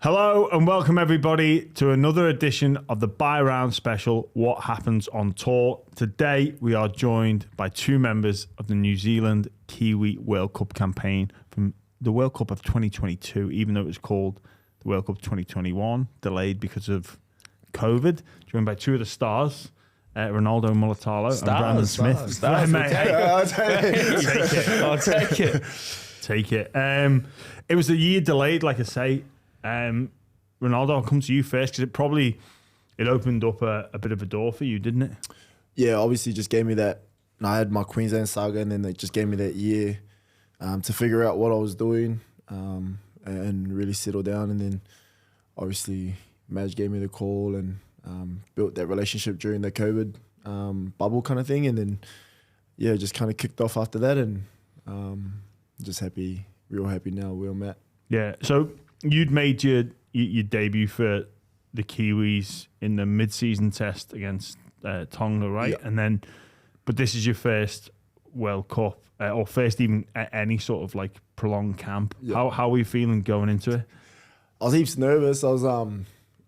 Hello and welcome everybody to another edition of the Buy Round Special, What Happens on Tour. Today we are joined by two members of the New Zealand Kiwi World Cup campaign from the World Cup of 2022, even though it was called the World Cup 2021, delayed because of COVID. Joined by two of the stars, Ronaldo Mulitalo and Brandon Smith. Stars. I'll take it. Take it. It was a year delayed, like I say. Ronaldo, I'll come to you first because it opened up a bit of a door for you, didn't it? Yeah, obviously just gave me that. I had my Queensland saga, and then they just gave me that year to figure out what I was doing and really settle down. And then obviously Madge gave me the call and built that relationship during the COVID bubble kind of thing. And then, yeah, just kind of kicked off after that, and just happy, real happy now where I'm at. Yeah, so you'd made your debut for the Kiwis in the mid-season test against Tonga, right? Yep. And then, but this is your first World Cup, or first even any sort of like prolonged camp. Yep. How were you feeling going into it? I was heaps nervous. I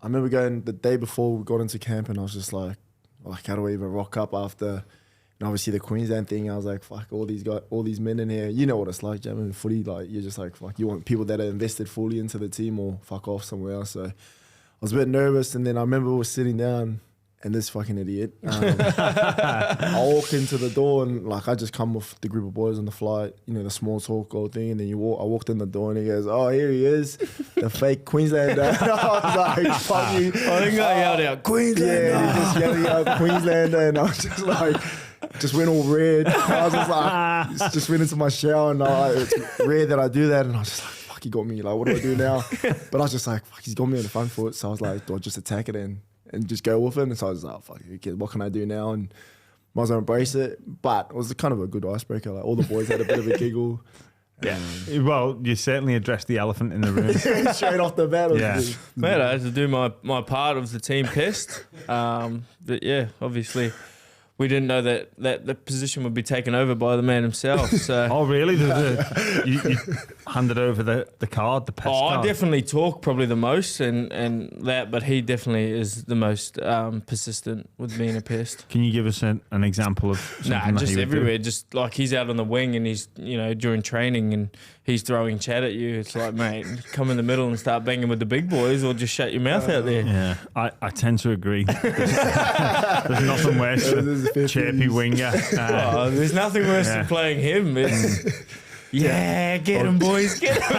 remember going the day before we got into camp, and I was just like how do I even rock up after? And obviously the Queensland thing, I was like, fuck, all these men in here. You know what it's like, jamming footy. Like, you're just like, fuck, you want people that are invested fully into the team or fuck off somewhere else. So I was a bit nervous, and then I remember we were sitting down, and this fucking idiot, I walked into the door, and like I just come with the group of boys on the flight, you know, the small talk old thing, and then I walked in the door, and he goes, oh, here he is, the fake Queenslander. And I was like, fuck you. I think I yelled out, Queenslander. Yeah, he just yelling out Queenslander, and I was just like, just went all red. I was just like, just went into my shower, and it's rare that I do that, and I was just like, fuck, he got me. Like, what do I do now? But I was just like, fuck, he's got me on the front foot. So I was like, do I just attack it and just go with it? And so I was like, fuck, what can I do now? And might as well embrace it. But it was kind of a good icebreaker. Like, all the boys had a bit of a giggle. Yeah. Well, you certainly addressed the elephant in the room. Straight off the bat. Man, I had to do my part of the team pest. But yeah, obviously we didn't know that the position would be taken over by the man himself. So. Oh, really? You handed over the card, the pest card? I definitely talk probably the most and that, but he definitely is the most persistent with being a pest. Can you give us an example of something just that he everywhere. do? Just like he's out on the wing and he's, you know, during training and he's throwing chat at you. It's like, mate, come in the middle and start banging with the big boys or just shut your mouth out there. Yeah, I tend to agree. There's nothing worse than chirpy winger. There's nothing worse than playing him. It's, yeah, get him, boys, get him.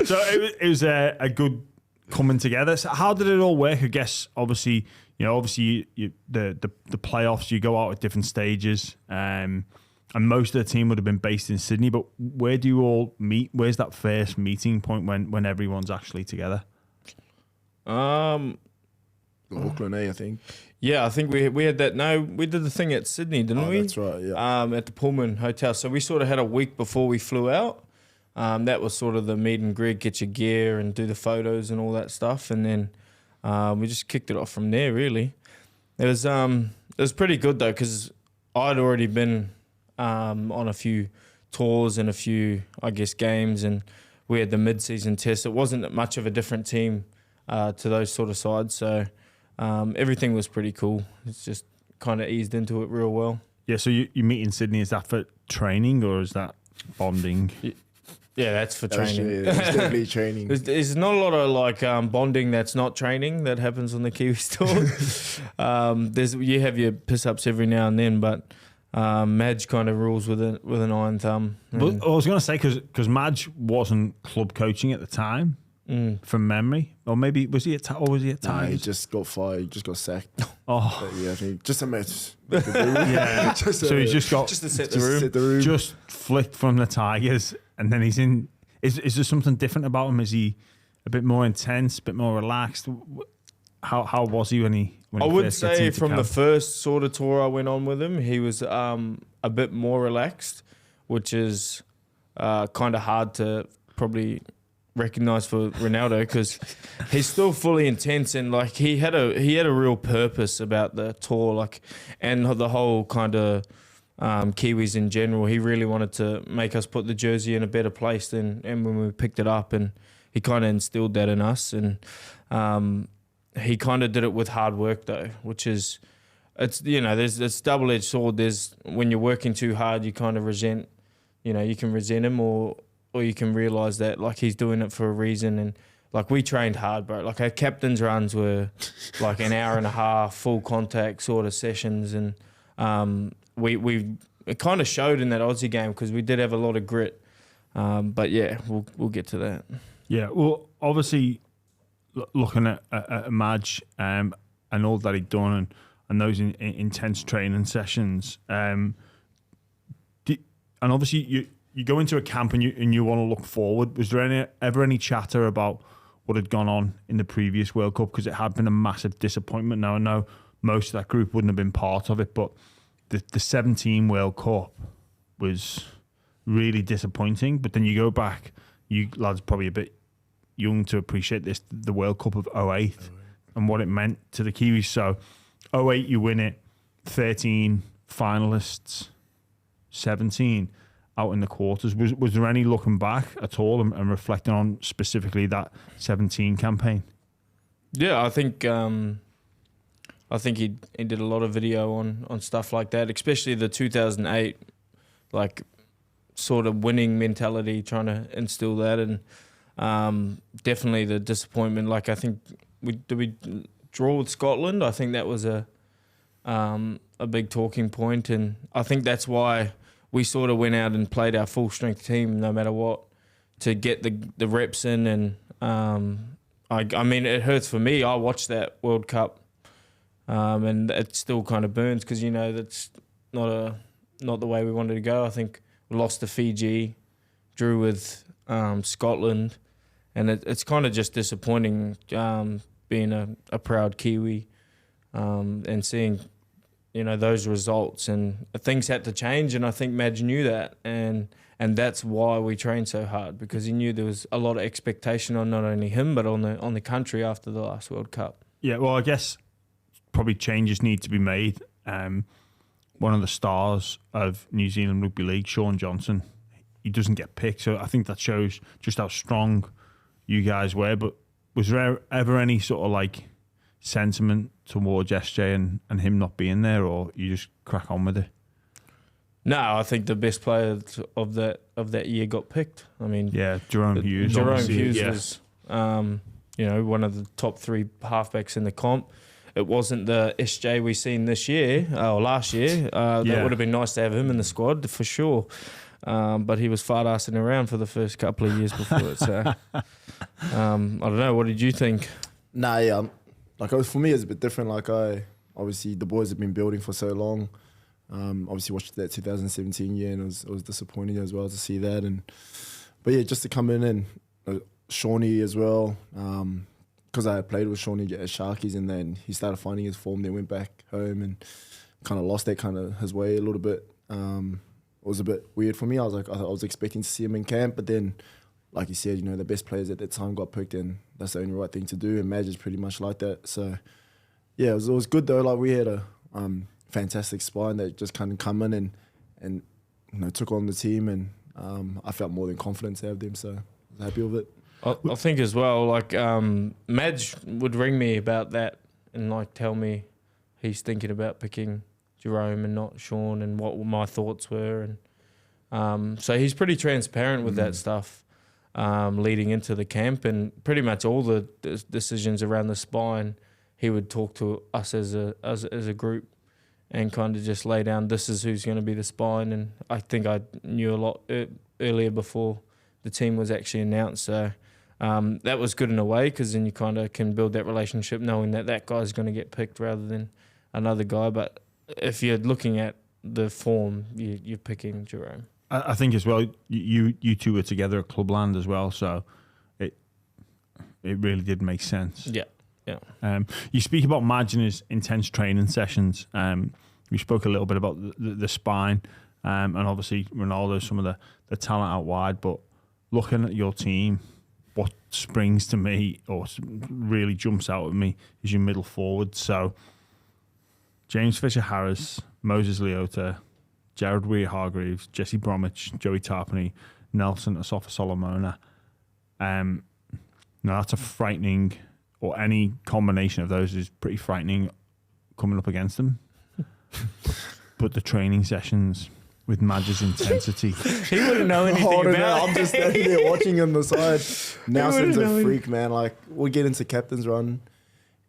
So it was a good coming together. So how did it all work? I guess obviously you, the playoffs, you go out at different stages, and most of the team would have been based in Sydney. But where do you all meet? Where's that first meeting point when everyone's actually together? Auckland, I think. Yeah, I think we had that. No, we did the thing at Sydney, didn't we? That's right, yeah. At the Pullman Hotel. So we sort of had a week before we flew out. That was sort of the meet and greet, get your gear and do the photos and all that stuff. And then we just kicked it off from there, really. It was pretty good, though, because I'd already been on a few tours and a few, I guess, games. And we had the mid-season test. It wasn't much of a different team to those sort of sides. So everything was pretty cool. It's just kind of eased into it real well. Yeah, so you meet in Sydney. Is that for training or is that bonding? Yeah, that's for training. It's definitely training. There's not a lot of like bonding that's not training that happens on the Kiwi tour. You have your piss-ups every now and then, but Madge kind of rules with an iron thumb. Well, I was going to say, because Madge wasn't club coaching at the time. From memory, or maybe was he at Tigers? Nah, he just got fired. He just got sacked. Oh, but yeah, I think just a mess. Yeah. So he's just got just to set the room. Just flicked from the Tigers, and then he's in. Is there something different about him? Is he a bit more intense, a bit more relaxed? How was he when he? I would say from the first sort of tour I went on with him, he was a bit more relaxed, which is kind of hard to probably recognize for Ronaldo because he's still fully intense and like he had a real purpose about the tour, like, and the whole kind of Kiwis in general. He really wanted to make us put the jersey in a better place than when we picked it up, and he kind of instilled that in us, and he kind of did it with hard work though, which is, it's, you know, there's this double-edged sword. There's, when you're working too hard, you kind of resent, you know, you can resent him, or you can realise that like he's doing it for a reason. And like we trained hard, bro. Like our captain's runs were like an hour and a half, full contact sort of sessions, and it kind of showed in that Aussie game because we did have a lot of grit. But yeah, we'll get to that. Yeah, well, obviously, looking at Madge and all that he'd done and those intense training sessions, and obviously you go into a camp and you want to look forward. Was there ever any chatter about what had gone on in the previous World Cup? Because it had been a massive disappointment. Now, I know most of that group wouldn't have been part of it, but the 17 World Cup was really disappointing. But then you go back, you lads probably a bit young to appreciate this, the World Cup of 08 and what it meant to the Kiwis. So 08 you win it, 13 finalists, 17 out in the quarters. Was there any looking back at all and reflecting on specifically that 17 campaign? Yeah, I think he did a lot of video on stuff like that, especially the 2008 like sort of winning mentality, trying to instill that, and definitely the disappointment. Like I think we draw with Scotland. I think that was a big talking point, and I think that's why we sort of went out and played our full strength team no matter what to get the reps in. And I mean, it hurts for me. I watched that World Cup, and it still kind of burns because, you know, that's not the way we wanted to go. I think we lost to Fiji, drew with Scotland, and it's kind of just disappointing being a proud Kiwi and seeing, you know, those results, and things had to change, and I think Madge knew that, and that's why we trained so hard, because he knew there was a lot of expectation on not only him but on the country after the last World Cup. Yeah, well, I guess probably changes need to be made. One of the stars of New Zealand Rugby League, Sean Johnson, he doesn't get picked, so I think that shows just how strong you guys were. But was there ever any sort of like sentiment towards SJ and him not being there, or you just crack on with it? No, I think the best player of that year got picked. I mean, yeah, Jerome Hughes. Jerome Hughes was, you know, one of the top 3 halfbacks in the comp. It wasn't the SJ we seen this year or last year. That would have been nice to have him in the squad for sure. But he was fart-assing around for the first couple of years before it. So I don't know. What did you think? Nah, yeah. Like for me, it's a bit different. Like obviously the boys have been building for so long. Obviously watched that 2017 year, and it was disappointing as well to see that. But yeah, just to come in and Shawnee as well. Because I had played with Shawnee at Sharkies, and then he started finding his form. Then went back home and kind of lost that kind of his way a little bit. It was a bit weird for me. I was expecting to see him in camp, but then, like you said, you know, the best players at that time got picked, and that's the only right thing to do. And Madge is pretty much like that. So yeah, it was good though. Like we had a fantastic spine that just kind of come in and you know, took on the team, and I felt more than confident to have them. So I was happy with it. I think as well, like Madge would ring me about that and like tell me he's thinking about picking Jerome and not Sean, and what my thoughts were, and so he's pretty transparent with that stuff leading into the camp, and pretty much all the decisions around the spine he would talk to us as a group and kind of just lay down, this is who's going to be the spine. And I think I knew a lot earlier before the team was actually announced, so that was good in a way, because then you kind of can build that relationship knowing that guy's going to get picked rather than another guy. But if you're looking at the form, you're picking Jerome. I think as well, you two were together at Clubland as well, so it really did make sense. Yeah. You speak about Madge and his intense training sessions. We spoke a little bit about the spine, and obviously Ronaldo, some of the talent out wide. But looking at your team, what springs to me or really jumps out at me is your middle forward. So James Fisher-Harris, Moses Leota, Jared Weir-Hargreaves, Jesse Bromwich, Joey Tarpany, Nelson Asafa-Solomona. No, that's a frightening, or any combination of those is pretty frightening coming up against them. But the training sessions with Madge's intensity. He wouldn't know anything about it. I'm just standing there watching on the side. Nelson's a freak, man. Like, we get into captain's run,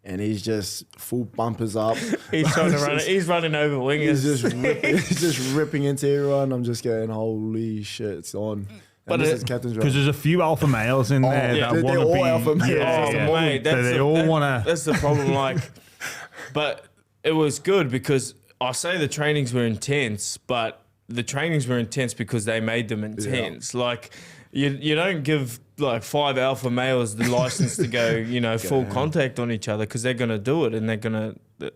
and he's just full bumpers up. He's trying to run it. He's running over wingers. He's just ripping into everyone. I'm just going, holy shit, it's on. But this is captain's run. Because there's a few alpha males in there yeah. that They're want to all be. alpha males. Mate, They all want to. That's the problem. Like, but it was good because I say the trainings were intense, but the trainings were intense because they made them intense. Yeah. Like, you don't give like 5 alpha males the license to go, full contact on each other, because they're gonna do it, and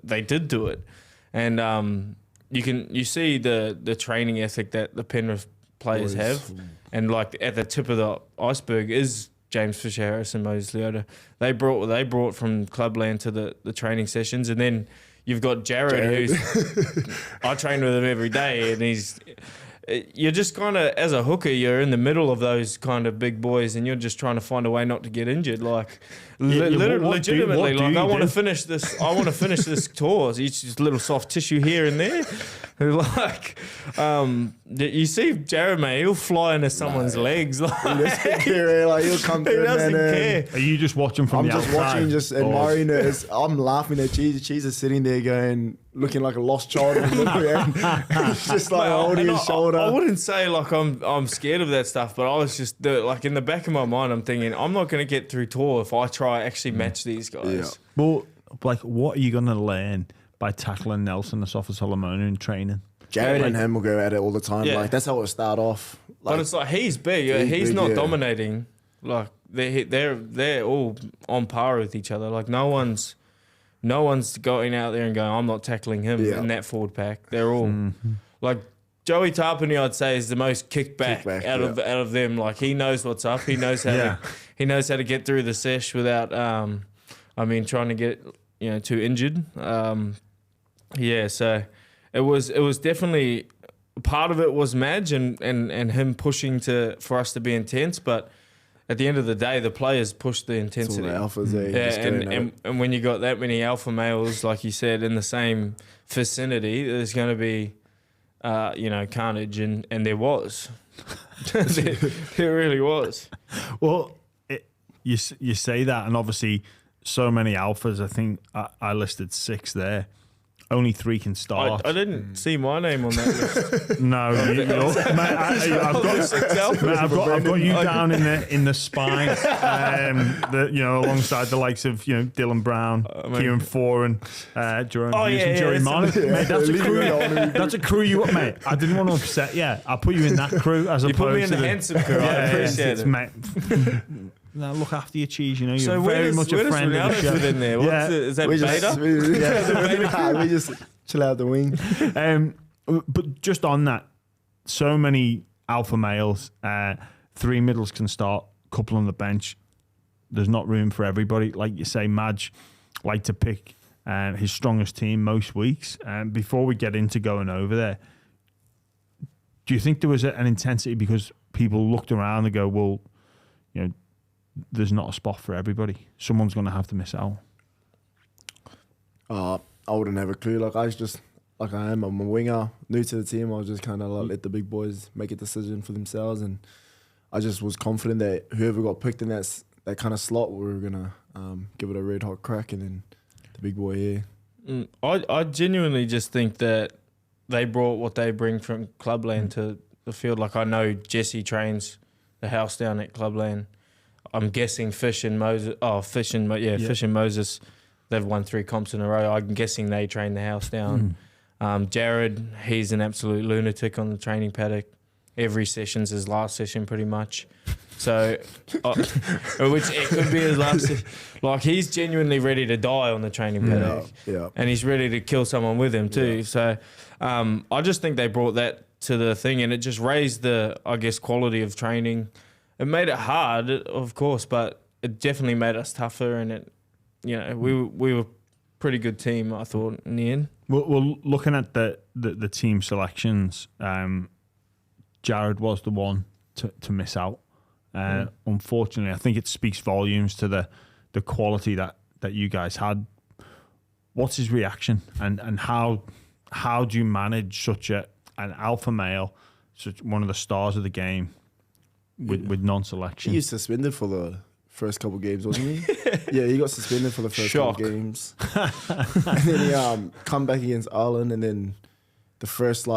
they did do it, and you see the training ethic that the Penrith players have, and like at the tip of the iceberg is James Fisher-Harris and Moses Leota. They brought what they brought from Clubland to the training sessions, and then you've got Jared. Who's I train with him every day, and you're just kind of, as a hooker, you're in the middle of those kind of big boys, and you're just trying to find a way not to get injured. Like, legitimately, I want to finish this. I want to finish this tour. So it's just little soft tissue here and there. Like, you see Jared, mate, he'll fly into someone's legs. Like, he'll come through. He doesn't care. Are you just watching from I'm the just outside? watching, just admiring it. I'm laughing at Cheese. Cheese is sitting there going, looking like a lost child. He's just like holding his shoulder. I wouldn't say like I'm scared of that stuff, but I was just like, in the back of my mind, I'm thinking I'm not going to get through tour if I try actually match these guys. Yeah. Well, like, what are you going to learn by tackling Nelson Asafa-Solomona in training? Jared and him will go at it all the time. Yeah. Like, that's how it start off. Like, But it's like, he's big. He's big, not yeah. dominating. Like, they're all on par with each other. Like, no one's going out there and going, I'm not tackling him in that forward pack. They're all like, Joey Tarpany, I'd say, is the most kickback out of them. Like, he knows what's up. He knows how to get through the sesh without trying to get too injured. So it was definitely, part of it was Madge and him pushing for us to be intense, but at the end of the day, the players push the intensity. It's all the alphas, and when you got that many alpha males, like you said, in the same vicinity, there's going to be carnage, and there was. there really was. Well, you say that, and obviously so many alphas. I think I listed 6 there. Only 3 can start. I didn't see my name on that list. No, I've got you down in the spine. Alongside the likes of Dylan Brown, Kieran Foran, Jerome Hughes, and Joey Marley. Mate, that's a crew. That's a crew you up, mate. I didn't want to upset you. I'll put you in that crew as opposed to put me in the handsome crew. I appreciate it, mate. Now look after your cheese, you're so very much a friend of the show. In there? Is that beta? We just chill out the wing. But just on that, so many alpha males, 3 middles can start, couple on the bench. There's not room for everybody. Like you say, Madge like to pick his strongest team most weeks. Before we get into going over there, do you think there was an intensity because people looked around and go, well, there's not a spot for everybody. Someone's going to have to miss out. I wouldn't have a clue. Like, I'm a winger, new to the team. I was just kind of like, let the big boys make a decision for themselves, and I just was confident that whoever got picked in that kind of slot, we were gonna give it a red hot crack, and then the big boy here. I genuinely just think that they brought what they bring from Clubland to the field. Like, I know Jesse trains the house down at Clubland. I'm guessing Fish and Moses, they've won 3 comps in a row. I'm guessing they train the house down. Jared, he's an absolute lunatic on the training paddock. Every session's his last session pretty much. So, which it could be his last session. Like, he's genuinely ready to die on the training paddock. Yeah. And he's ready to kill someone with him too. Yeah. So, I just think they brought that to the thing, and it just raised the, I guess, quality of training. It made it hard, of course, but it definitely made us tougher, and it, we were a pretty good team, I thought, in the end. Well, looking at the team selections, Jared was the one to miss out. Unfortunately, I think it speaks volumes to the quality that you guys had. What's his reaction, and how do you manage such an alpha male, such one of the stars of the game, with non-selection? He was suspended for the first couple games, wasn't he? Yeah, he got suspended for the first couple games. And then he come back against Ireland, and then the first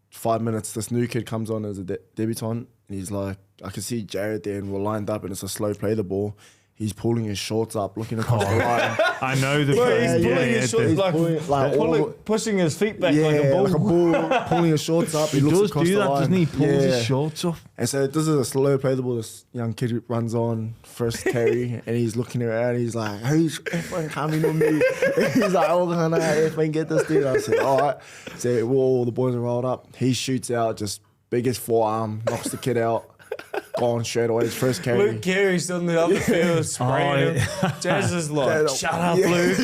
5 minutes, this new kid comes on as a debutant, and he's like, I can see Jared there, and we're lined up, and it's a slow play the ball. He's pulling his shorts up, looking across the line. I know the he's pulling his shorts, pushing his feet back like a bull. Like a bull, pulling his shorts up. He looks does across do the that, line. doesn't he? Pulls his shorts up. And so this is a slow play the ball. This young kid runs on, first carry, and he's looking around. He's like, who's F1 coming on me? He's like, oh, can I F1 get this dude? I said, all right. So all the boys are rolled up. He shoots out, just biggest forearm, knocks the kid out. Gone straight away, his first carry. Luke Carey's on the other field spraying him. Jazz is like, shut up, Luke.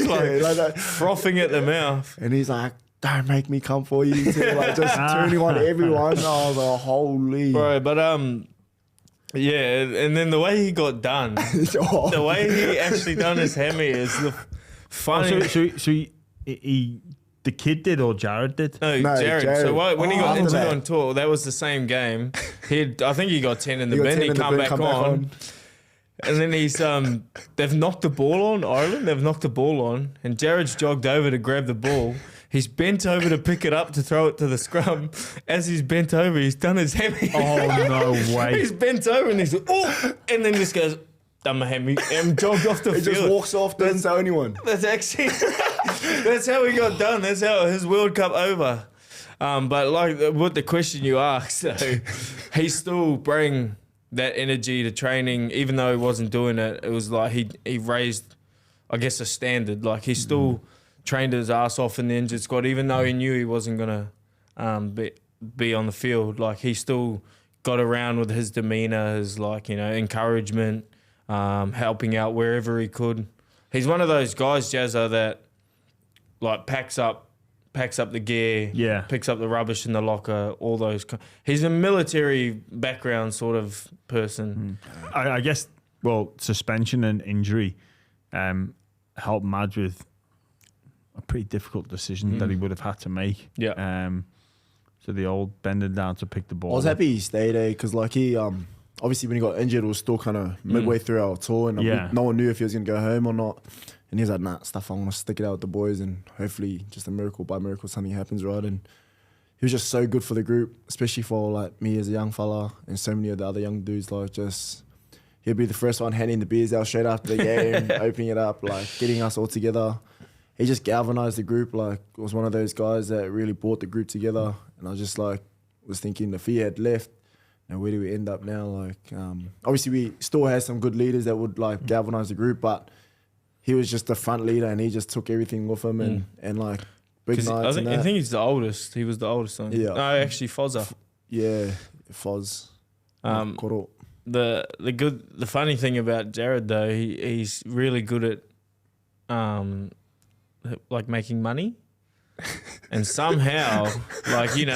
Like frothing at the mouth. And he's like, don't make me come for you. So, just turning on everyone. I was like, holy. Bro, but yeah, and then the way he got done, the way he actually done his hammy is the funny. So he the kid did or Jared did? No, Jared. So when he got injured on tour, that was the same game. I think he got 10 in the bin. He come back on. And then he's they've knocked the ball on, Ireland. They've knocked the ball on, and Jared's jogged over to grab the ball. He's bent over to pick it up to throw it to the scrum. As he's bent over, he's done his hammy. Oh, no way. He's bent over and he's like, oh, and then just goes, done my hammy, and jogged off the field. He just walks off, doesn't tell anyone. That's actually, that's how he got done. That's how his World Cup over. But like what the question you asked, so he still bring that energy to training, even though he wasn't doing it. It was like he raised, I guess, a standard. Like he still trained his ass off in the injured squad, even though he knew he wasn't gonna be on the field. Like he still got around with his demeanor, his encouragement, helping out wherever he could. He's one of those guys, Jazza, that like packs up the gear, picks up the rubbish in the locker, all those. He's a military background sort of person. I guess, suspension and injury helped Madge with a pretty difficult decision that he would have had to make. Yeah. So the old bending down to pick the ball. I was happy he stayed there because he obviously when he got injured, it was still kind of midway through our tour, and no one knew if he was going to go home or not. And he was like, nah, stuff, I'm going to stick it out with the boys, and hopefully just a miracle by miracle something happens, right? And he was just so good for the group, especially for like me as a young fella and so many of the other young dudes. Like he'd be the first one handing the beers out straight after the game, opening it up, like getting us all together. He just galvanized the group. Like was one of those guys that really brought the group together. And I was thinking if he had left, now where do we end up now? Like obviously we still had some good leaders that would like galvanize the group, but he was just the front leader and he just took everything with him and like big nights. I think he's the oldest. He was the oldest son. Yeah. No, actually Fozza. Yeah, Foz. The funny thing about Jared though, he's really good at like making money. And somehow,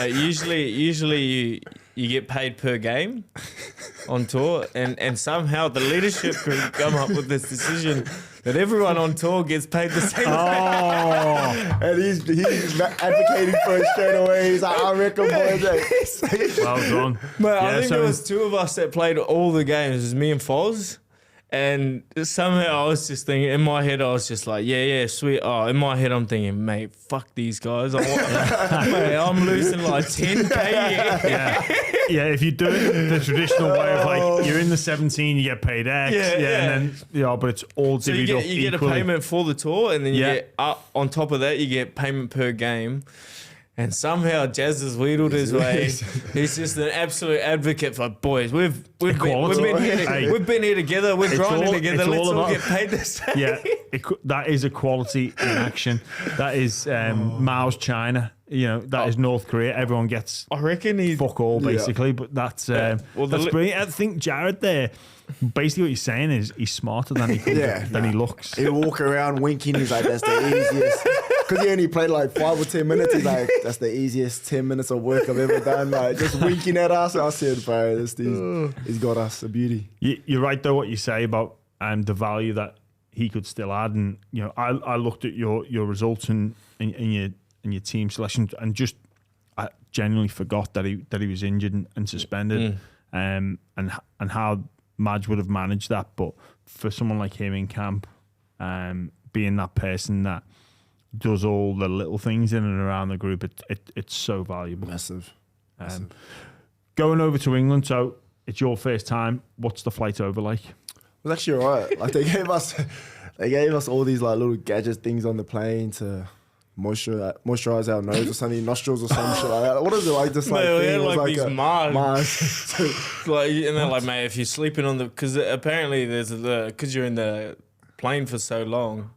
usually you get paid per game on tour, and somehow the leadership could come up with this decision that everyone on tour gets paid the same. And he's advocating for it straight away. He's like, I reckon, boys. Well done. But I think there was two of us that played all the games. It was me and Foz. And somehow I was just thinking, in my head, I was just like, yeah, sweet. Oh, in my head, I'm thinking, mate, fuck these guys. Mate, I'm losing like 10K. Yeah, if you do it the traditional way of like, you're in the 17, you get paid X. And then, but it's all divvied up you get a payment for the tour, and then you get on top of that, you get payment per game. And somehow Jazz has wheedled his way. He's just an absolute advocate for boys. We've been here together. We're grinding together. Let's all get paid the same. Yeah, that is equality in action. That is Mao's China. That is North Korea. Everyone gets. I reckon fuck all basically. Yeah. But that's that's brilliant. I think Jared there. Basically, what he's saying is he's smarter than he looks. He'll walk around winking. He's like, that's the easiest. because he only played like 5 or 10 minutes. He's like, that's the easiest 10 minutes of work I've ever done. Like just winking at us. I said, bro, he's got us a beauty. You're right though what you say about the value that he could still add. And I looked at your results and your team selection and just I genuinely forgot that he was injured and suspended. And how Madge would have managed that, but for someone like him in camp, being that person that does all the little things in and around the group, it's so valuable. Massive. Going over to England, so it's your first time. What's the flight over like? It was actually alright. Like they gave us all these like little gadget things on the plane to moisturize our nose or something, nostrils or some shit like that. What is it like? Just like, we had thing? like It was these masks. Like, and then like, mate, if you're sleeping on the, because apparently because you're in the plane for so long,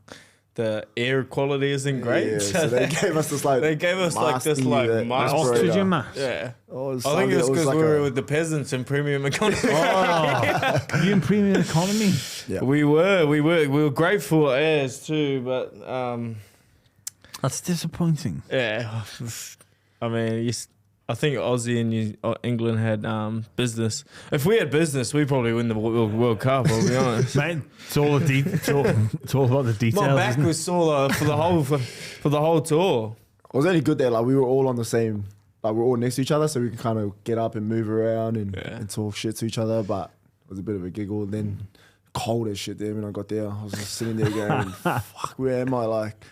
the air quality isn't great. Yeah, so they gave us this like mask. Oxygen mask. Yeah. Oh, I think it was because like we were with the peasants in premium economy. You in premium economy? Yeah. We were grateful as too, but That's disappointing. yeah. I mean, I think Aussie and England had business. If we had business, we'd probably win the World Cup. I'll be honest. Mate, it's all about the details. My back isn't it? was sore for the whole tour. It was only good that like we were all on the same, like we were all next to each other, so we could kind of get up and move around and talk shit to each other. But it was a bit of a giggle. Then cold as shit there when I got there. I was just sitting there going, "Fuck, where am I?" Like,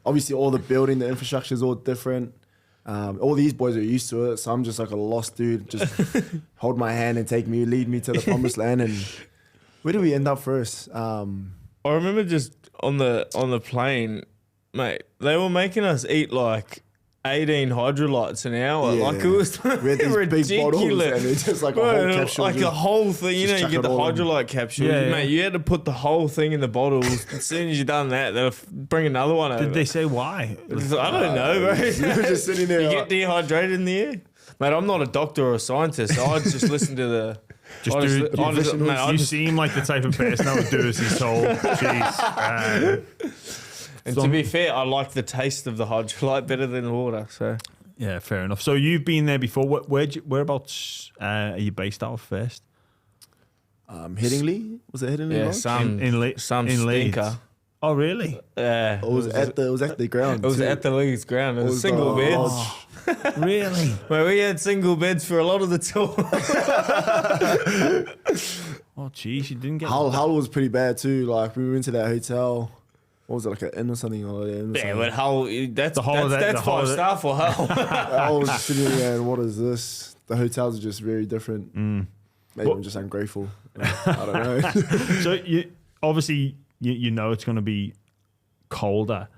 obviously all the building, the infrastructure is all different. All these boys are used to it, so I'm just like a lost dude. Just hold my hand and lead me to the promised land. And where did we end up first? I remember just on the plane, mate. They were making us eat like 18 hydrolytes an hour. Yeah. Like it was We had these ridiculous. big bottles and it's just like a whole capsule. Like the whole thing, you know, you chuck get it the all in. hydrolyte capsule. Yeah, Mate, you had to put the whole thing in the bottles. As soon as you done that, they'll bring another one over. Did they say why? I don't know, bro. We were just sitting there. You like, get dehydrated in the air? Mate, I'm not a doctor or a scientist, so I just listen to the... You seem like the type of person that would do as he's told. Jeez. And to be fair, I like the taste of the hydrolyte better than the water, so... Yeah, fair enough. So you've been there before. Whereabouts are you based out of first? Headingley? Was it Headingley? Yeah, Lodge? some in Leeds. stinker. Oh, really? Yeah. It was at the ground. It was too. at the Leeds ground. It was was single the beds. lodge. Really? Well, we had single beds for a lot of the tour. Oh, jeez, you didn't get... Hull was pretty bad too. Like we went to that hotel. What was it, like an inn or something? Yeah, but Hull, that's The holiday- that's the holiday- 5 star for Hull. I was just sitting there and what is this? The hotels are just very different. Maybe I'm just ungrateful. I don't know. So you obviously you know it's going to be colder.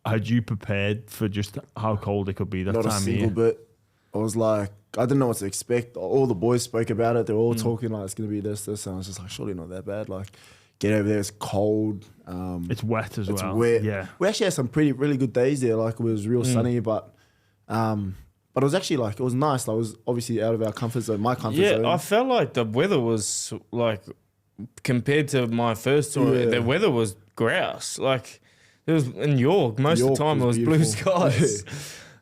Had you prepared for just how cold it could be that Not a time of single year? bit. I was like, I didn't know what to expect. All the boys spoke about it. They were all talking like it's going to be this. And I was just like, surely not that bad. Like, get over there, it's cold. It's wet as It's well. wet. Yeah. We actually had some really good days there. Like it was real sunny, but it was actually like, it was nice. Like, it was obviously out of our comfort zone, my comfort zone. Yeah, I felt like the weather was like, compared to my first tour, Yeah. the weather was grouse. Like, it was in York, most of York the time it was was blue beautiful. skies.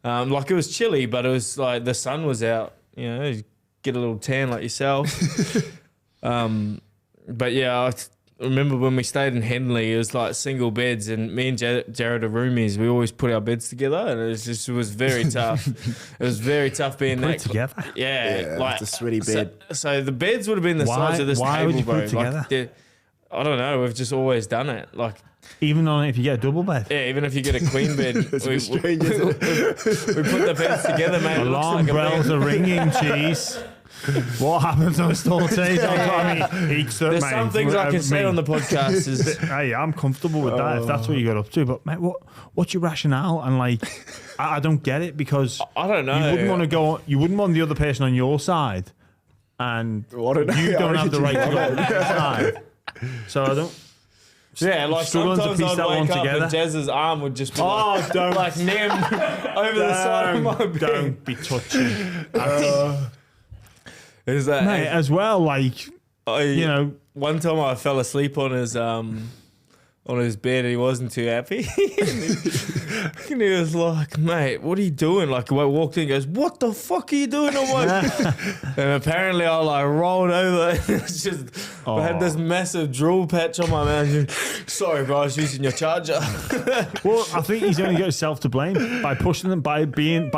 Like, it was chilly, but it was like the sun was out, you know, you get a little tan like yourself. But yeah, I remember when we stayed in Henley, it was like single beds, and me and Jared are roomies. We always put our beds together, and it was very tough. It was very tough being Put that it together. Yeah, like it's a sweaty bed. So the beds would have been the Why- size of this why table, would you bro. put it together? Like, I don't know. We've just always done it. Like, Even on if you get a double bed. yeah, even if you get a queen bed, It's a we bit strange, isn't it? put the beds together, mate. It looks Alarm like a bells bed. are ringing, cheese. What happens on store today? There's some things I can say on the podcast. Is Hey, I'm comfortable with that if that's what you got up to. But mate, what's your rationale? And like, I don't get it because I don't know. you wouldn't want to go. You wouldn't want the other person on your side, and Well, I don't know. you don't I have the right reckon to go on their side. So I don't. Yeah, like Struggling to sometimes piece I'd that one wake up together. and Jazz's arm would just be Oh, don't. like nem over the side of my bed. Don't be touching. Is that Mate, as well, like, you know, one time I fell asleep on his on his bed. He wasn't too happy. And he was like, mate, what are you doing? Like, I walked in and goes, what the fuck are you doing on my... And apparently I like rolled over. It's just, I had this massive drool patch on my mouth. Sorry, bro, I was using your charger. Well, I think he's only got himself to blame by pushing them, by agreeing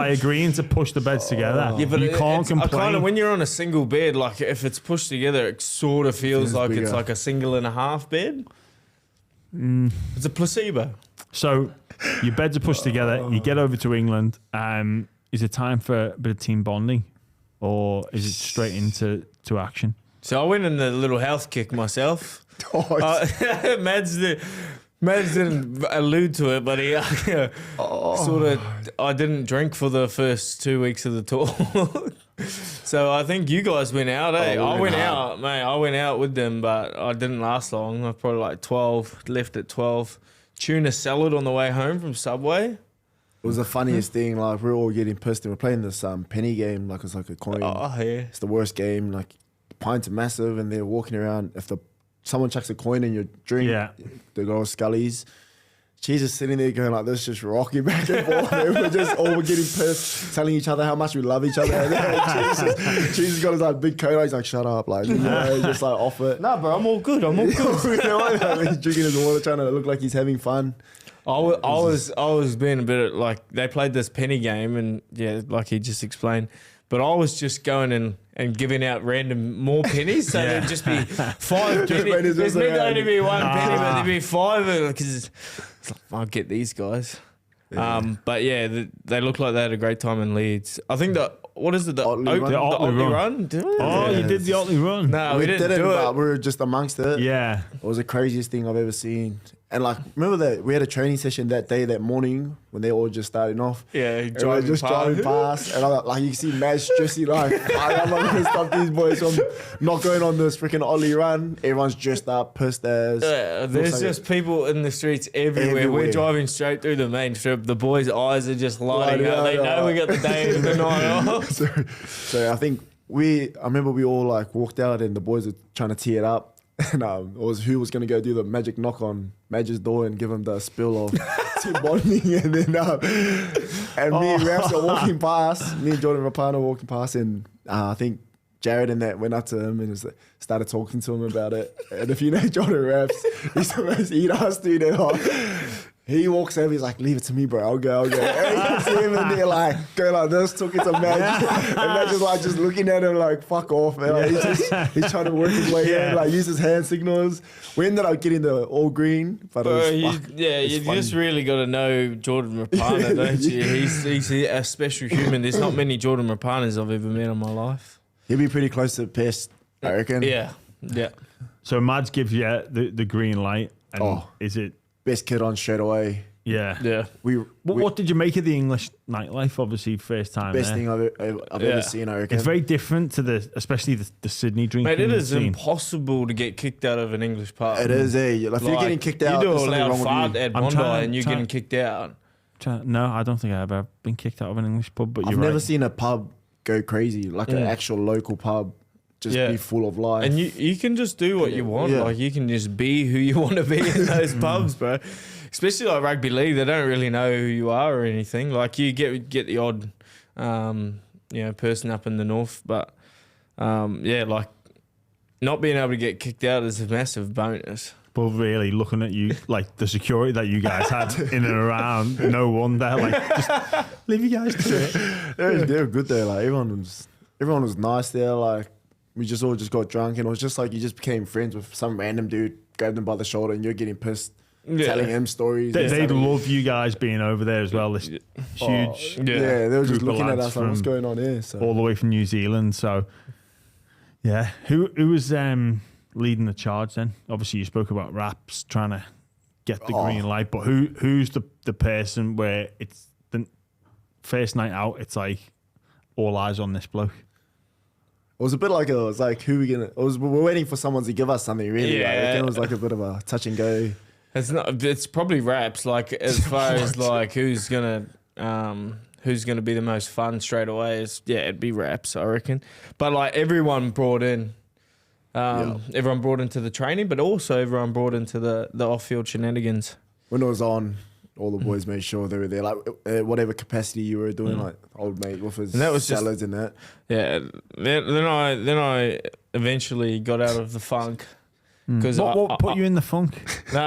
to push the beds together. Yeah, but you can't complain. Kind of, when you're on a single bed, like if it's pushed together, it sort of feels like bigger. it's like a single and a half bed. It's a placebo. So your beds are pushed together. You get over to England. Is it time for a bit of team bonding, or is it straight into action? So I went in a little health kick myself. Mads didn't allude to it, but he sort of. I didn't drink for the first 2 weeks of the tour. So I think you guys went out, eh? I went out, mate. I went out with them, but I didn't last long. I was probably like 12, left at 12. Tuna salad on the way home from Subway. It was the funniest thing. Like, we were all getting pissed and we're playing this penny game, like it's like a coin. Oh, yeah. It's the worst game. Like, the pints are massive and they're walking around. If someone chucks a coin in your drink, they go Scullies. She's just sitting there going like this, just rocking back and forth. And we're just all getting pissed, telling each other how much we love each other. And then Jesus got his like big coat. He's like, shut up, like, just like off it. Nah, bro, I'm all good. He's drinking his water, trying to look like he's having fun. I was being a bit like, they played this penny game, and yeah, like he just explained. But I was just going and giving out random more pennies, so there'd just be 5 pennies. There's meant to only be 1 penny, but there'd be 5 because it's like, I'll get these guys. Yeah. But yeah, they look like they had a great time in Leeds. I think what is it? The Otley run? Oh, you did the Otley run? No, we didn't do it. But we were just amongst it. Yeah. It was the craziest thing I've ever seen. And like, remember that we had a training session that morning when they all just starting off. Yeah, driving past, and I'm like you can see Madge stressing like, I'm not gonna stop these boys from not going on this freaking Ollie run. Everyone's dressed up, pissed as. There's just people in the streets everywhere. We're driving straight through the main strip. The boys' eyes are just lighting up. They know we got the day and the night off. So I think I remember we all like walked out and the boys were trying to tee it up. And it was who was going to go do the magic knock on Madge's door and give him the spill of team bonding. And then me and Raps are walking past, me and Jordan Rapana walking past, and I think Jared and that went up to him and started talking to him about it. And if you know Jordan Raps, he's the most eat-ass dude ever. He walks over, he's like, leave it to me, bro. I'll go. And you can see him in there, like, go like this, took it to Madge. And Madge is like, just looking at him, like, fuck off, man. Like, he's trying to work his way in, like, use his hand signals. We ended up getting the all green, but you just really got to know Jordan Rapana, don't you? He's a special human. There's not many Jordan Rapanas I've ever met in my life. He'll be pretty close to Pest, I reckon. Yeah. So Madge gives you the green light, and is it... Best kid on straight away. Yeah. What did you make of the English nightlife? Obviously, first time. Best thing I've ever seen, I reckon. It's very different to especially the Sydney drinking. Mate, it is scene. impossible to get kicked out of an English pub. It is, eh? Like, if you're getting kicked out, you do a there's loud something wrong fart with you. at Bondi and you're getting kicked out. No, I don't think I've ever been kicked out of an English pub. But I've never seen a pub go crazy, like an actual local pub. Just be full of life. And you can just do what you want. Yeah. Like, you can just be who you want to be in those pubs, bro. Especially like rugby league, they don't really know who you are or anything. Like, you get the odd, person up in the north, but like not being able to get kicked out is a massive bonus. But really, looking at you, like the security that you guys had in and around, no wonder. Like, just leave you guys to it. They were good there. Like, everyone was nice there. Like, we just all got drunk, and it was just like you just became friends with some random dude, grabbed him by the shoulder, and you're getting pissed. Telling him stories. They love you guys being over there as well. This huge, they were just looking at us like, what's from going on here? So. all the way from New Zealand. So, yeah, who was leading the charge then? Obviously, you spoke about Raps trying to get the green light, but who's the person where it's the first night out? It's like all eyes on this bloke. It was a bit like we're waiting for someone to give us something. Really, it was like a bit of a touch and go. It's probably Raps, like, as far as like who's gonna be the most fun straight away. It'd be Raps, I reckon. But like, everyone brought in Everyone brought into the training, but also everyone brought into the off-field shenanigans. When it was on, all the boys made sure they were there, like whatever capacity you were doing, like old mate with his And that was salads and that. Yeah. Then I eventually got out of the funk. Because What put you in the funk? No,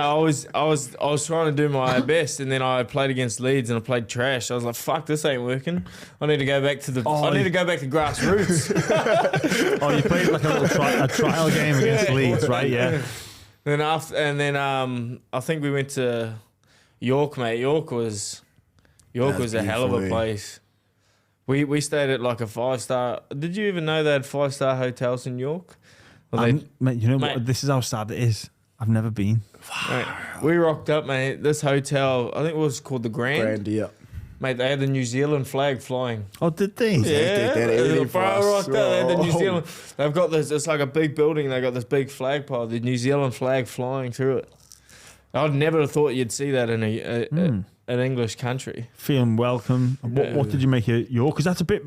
I was trying to do my best, and then I played against Leeds and I played trash. I was like, "Fuck, this ain't working. I need to go back to grassroots." Oh, you played like a trial game against Leeds, right? Yeah. I think we went to York, mate. York was a hell of a place. We stayed at like a 5-star. Did you even know they had 5-star hotels in York? Mate, you know what? This is how sad it is. I've never been. Mate, we rocked up, mate. This hotel, I think it was called the Grand. Yeah. Mate, they had the New Zealand flag flying. Oh, did they? Yeah, they bro, rocked up. They had the New Zealand. They've got this. It's like a big building. They got this big flagpole, the New Zealand flag flying through it. I'd never have thought you'd see that in an English country. Feeling welcome. What did you make of York? Because that's a bit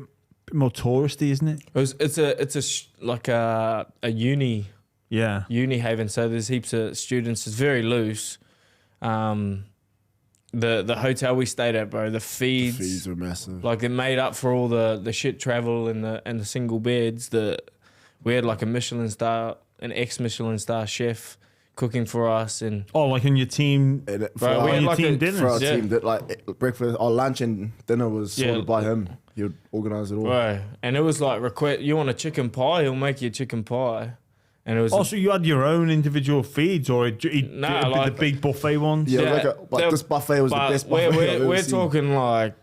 more touristy, isn't it? It's like a uni haven. So there's heaps of students. It's very loose. The hotel we stayed at, bro, the feeds were massive. Like, they made up for all the shit travel and the single beds. We had like an ex-Michelin star chef cooking for us, and like in your team, we had like team dinners. For our team, that like breakfast, our lunch and dinner was sorted by him. He would organise it all. Right, and it was like you want a chicken pie, he'll make you a chicken pie. And it was so you had your own individual feeds, or the big buffet ones? Yeah, this buffet was the best buffet we're talking like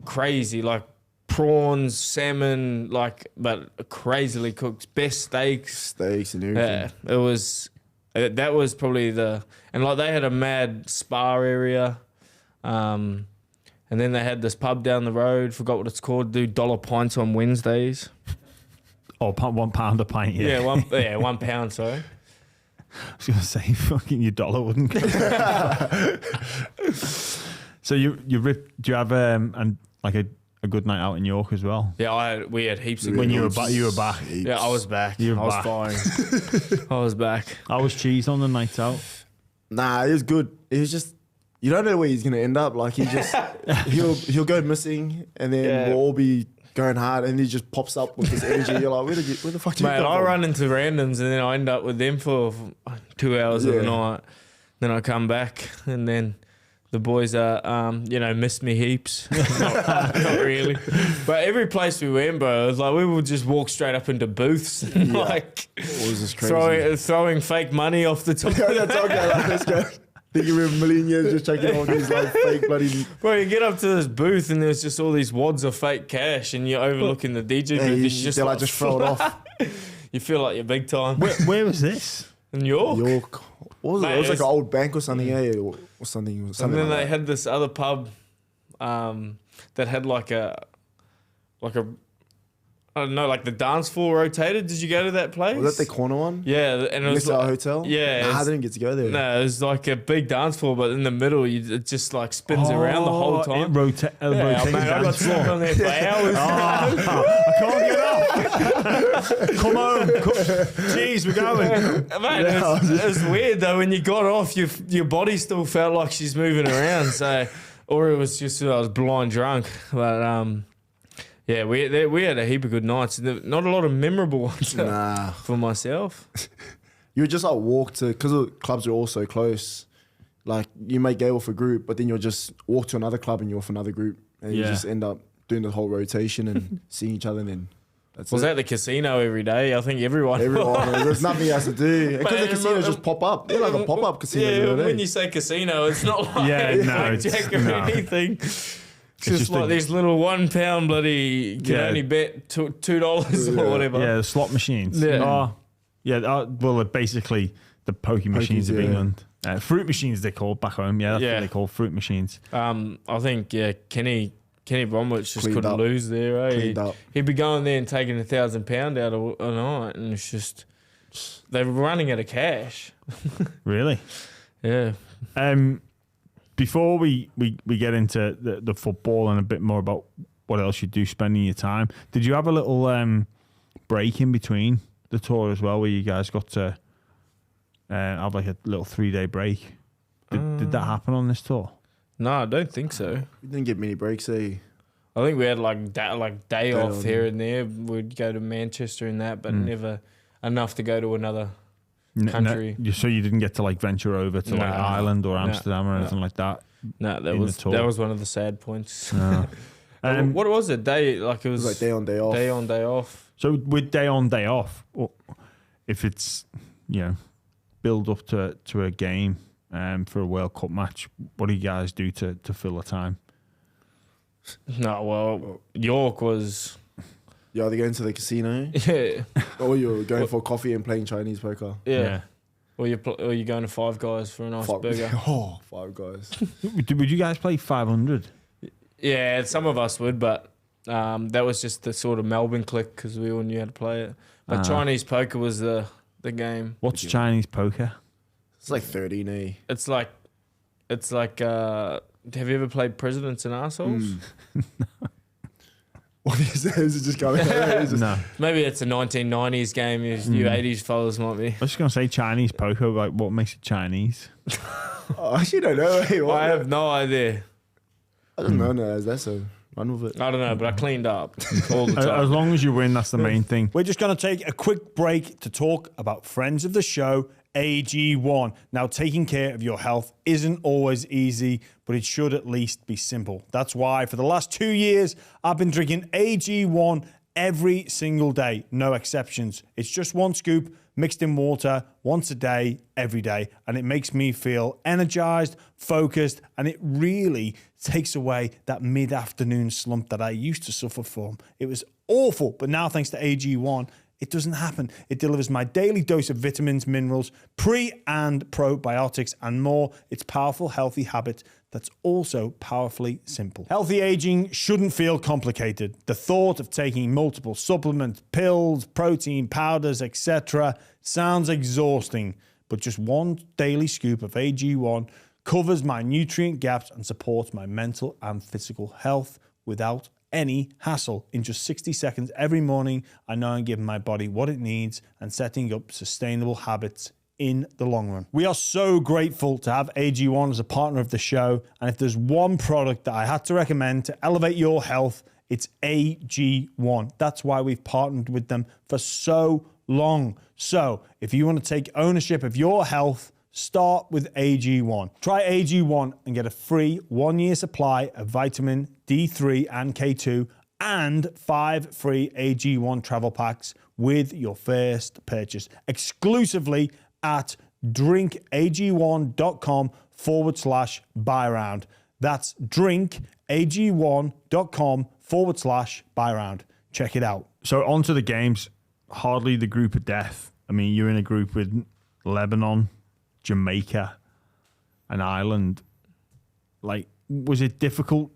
crazy, like prawns, salmon, but crazily cooked, best steaks and everything. Yeah, it was. That was probably and like they had a mad spa area, and then they had this pub down the road. Forgot what it's called. Do $1 pints on Wednesdays. Oh, £1 a pint, yeah. Yeah, £1, sorry. I was going to say, fucking your dollar wouldn't go. So do you have a good night out in York as well? Yeah, we had heaps of when good you were back. Heaps. Yeah, I was back. I was fine. I was back. I was cheese on the night out. Nah, it was good. It was just, you don't know where he's going to end up. Like, he'll go missing, and then we'll all be going hard, and he just pops up with this energy. You're like, where the fuck did you come from? I run into randoms, and then I end up with them for 2 hours of the night. Then I come back, and then the boys are, missed me heaps. not really. But every place we went, bro, it was like we would just walk straight up into booths and It was just crazy. throwing fake money off the top. Let's go. Think you were a million years just checking all these like fake bloody. Bro, you get up to this booth and there's just all these wads of fake cash, and you're overlooking the DJ booth. They're like just throw it off. You feel like you're big time. Where was this? In York. What was it? It was like an old bank or something, or something. And then they had this other pub that had like a I don't know, like the dance floor rotated. Did you go to that place? Was that the corner one? Yeah, and it was next to our hotel. Yeah, I didn't get to go there. No, it was like a big dance floor, but in the middle, it just like spins around the whole time. It rotates. Man, I got stuck on there for hours. I can't get up. Come on, jeez, we're going. Mate, it was weird though. When you got off, your body still felt like she's moving around. So, or it was just I was blind drunk, but yeah, we had a heap of good nights. Not a lot of memorable ones for myself. You would just like walk to, because the clubs are all so close. Like you may go off a group, but then you'll just walk to another club and you're off another group, and you just end up doing the whole rotation and seeing each other. And then was at the casino every day. I think everyone. There's nothing else to do because the casinos just pop up. They're like a pop up casino. Yeah, when you say casino, it's not like blackjack or anything. It's just like these little £1 bloody can only bet $2 or whatever. Yeah, the slot machines. Yeah. Well, they're basically the pokie machines of England. Fruit machines they're called back home. Yeah, that's what they call fruit machines. I think Kenny Bromwich just couldn't lose there. Eh? He'd be going there and taking £1,000 out of a night, and it's just they were running out of cash. Really? Yeah. Before we get into the football and a bit more about what else you do spending your time, did you have a little break in between the tour as well, where you guys got to have like a little 3-day break. Did that happen on this tour? No, I don't think so. We didn't get many breaks, eh? I think we had day off here and there. We'd go to Manchester and that, but never enough to go to another country. So you didn't get to like venture over to like Ireland or Amsterdam or anything like that? No, that was one of the sad points. No. What was it? It was like day on, day off. Day on, day off. So with day on, day off, if it's, build up to a game for a World Cup match, what do you guys do to fill the time? No, well, York was... You're either going to the casino Yeah. or you're going for coffee and playing Chinese poker. Yeah. Or you're going to Five Guys for a nice burger. Oh, Five Guys. Would you guys play 500? Yeah, some of us would, but that was just the sort of Melbourne clique because we all knew how to play it. But Chinese poker was the game. What's Chinese poker? It's like 13, eh? It's like have you ever played Presidents and Arseholes? What is it? Is it just going? No. Maybe it's a 1990s game. You 80s fellas might be. I was just going to say Chinese poker, like what makes it Chinese? I actually don't know. Hey, I have no idea. I don't know. No, that's a run with it. I don't know, but I cleaned up all the time. As long as you win, that's the main thing. We're just going to take a quick break to talk about friends of the show, AG1. Now, taking care of your health isn't always easy, but it should at least be simple. That's why for the last 2 years, I've been drinking AG1 every single day, no exceptions. It's just one scoop mixed in water once a day, every day, and it makes me feel energized, focused, and it really takes away that mid-afternoon slump that I used to suffer from. It was awful, but now thanks to AG1, it doesn't happen. It delivers my daily dose of vitamins, minerals, pre and probiotics, and more. It's powerful, healthy habit that's also powerfully simple. Healthy aging shouldn't feel complicated. The thought of taking multiple supplements, pills, protein powders, etc. sounds exhausting, but just one daily scoop of AG1 covers my nutrient gaps and supports my mental and physical health without any hassle. In just 60 seconds every morning, I know I'm giving my body what it needs and setting up sustainable habits in the long run. We are so grateful to have AG1 as a partner of the show, and if there's one product that I had to recommend to elevate your health, it's AG1. That's why we've partnered with them for so long. So if you want to take ownership of your health, start with AG1. Try AG1 and get a free 1-year supply of vitamin D3 and K2 and 5 free AG1 travel packs with your first purchase exclusively at drinkag1.com/buyround. That's drinkag1.com/buyround. Check it out. So on to the games. Hardly the group of death. I mean, you're in a group with Lebanon, Jamaica, and Ireland. Like, was it difficult